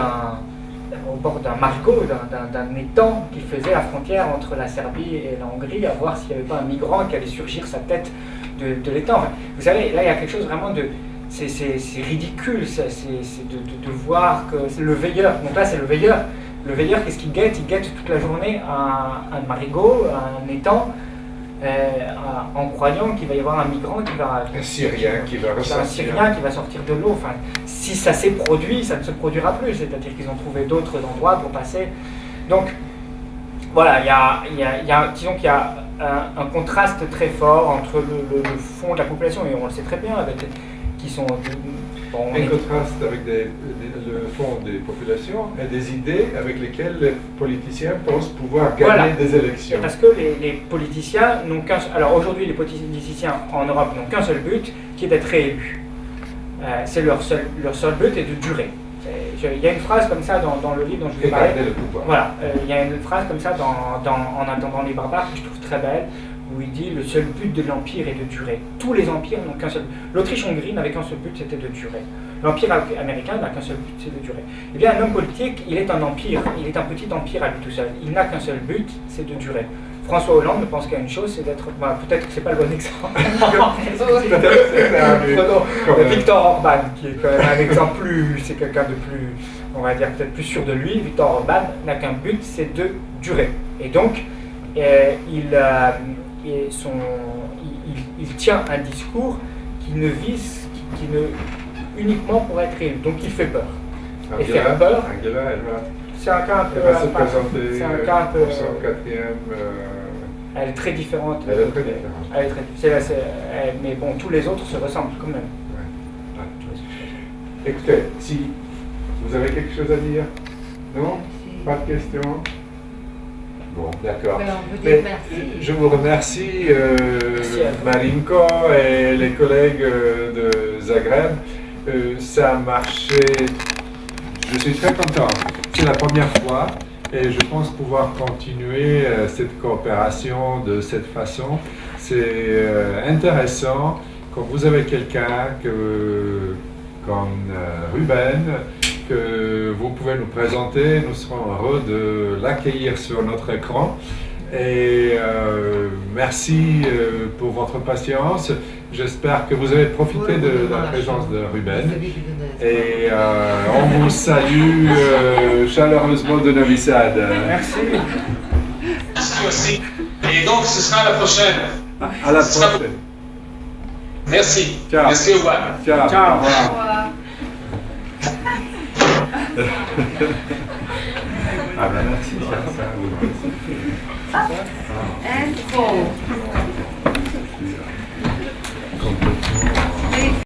au bord d'un marigot, d'un étang qui faisait la frontière entre la Serbie et la Hongrie, à voir s'il n'y avait pas un migrant qui allait surgir sa tête de l'étang. Enfin, vous savez, là il y a quelque chose vraiment de... C'est ridicule, c'est de voir que c'est le veilleur. Donc là c'est le veilleur. Le veilleur, qu'est-ce qu'il guette? Il guette toute la journée un marigot, un étang, en croyant qu'il va y avoir un migrant qui va... Un Syrien qui va ressortir. Un Syrien qui va sortir de l'eau. Enfin, si ça s'est produit, ça ne se produira plus. C'est-à-dire qu'ils ont trouvé d'autres endroits pour passer. Donc, voilà, disons qu'il y a un contraste très fort entre le fond de la population, et on le sait très bien, qui sont... Bon, un contraste avec le fond des populations et des idées avec lesquelles les politiciens pensent pouvoir gagner des élections. Parce que les politiciens n'ont qu'un... Alors aujourd'hui, les politiciens en Europe n'ont qu'un seul but, qui est d'être réélus. C'est leur seul but est de durer. Il y a une phrase comme ça dans le livre dont je vous ai parlé. Voilà, il y a une phrase comme ça En attendant les barbares que je trouve très belle, où il dit le seul but de l'empire est de durer. Tous les empires n'ont qu'un seul but. L'Autriche-Hongrie n'avait qu'un seul but, c'était de durer. L'empire américain n'a qu'un seul but, c'est de durer. Eh bien, un homme politique, il est un empire, il est un petit empire à lui tout seul. Il n'a qu'un seul but, c'est de durer. François Hollande ne pense qu'à une chose, c'est d'être... Bah, peut-être que c'est pas le bon exemple. Viktor Orban, qui est quand même un exemple plus... C'est quelqu'un de plus, on va dire, peut-être plus sûr de lui. Viktor Orban n'a qu'un but, c'est de durer. Et donc, il tient un discours qui ne vise, qui ne uniquement pour être élu. Donc il fait peur. Et faire peur, c'est un cas un peu... Elle va se présenter c'est un cas un peu... pour son quatrième... Elle est très différente. Elle est très différente. Elle est très, mais bon, tous les autres se ressemblent quand même. Ouais. Écoutez, si vous avez quelque chose à dire? Non? Pas de questions? Bon, d'accord. Je vous remercie, Marinko et les collègues de Zagreb. Ça a marché. Je suis très content. C'est la première fois et je pense pouvoir continuer cette coopération de cette façon. C'est intéressant quand vous avez quelqu'un comme Ruben, que vous pouvez nous présenter. Nous serons heureux de l'accueillir sur notre écran. Et merci pour votre patience. J'espère que vous avez profité de la présence de Ruben. Et on vous salue chaleureusement de Novi Sad. Merci. Merci aussi. Et donc, ce sera la prochaine. À la prochaine. Merci. Ciao. Merci, au revoir. Ciao. Ciao. Au revoir. Ah ben merci. And fold.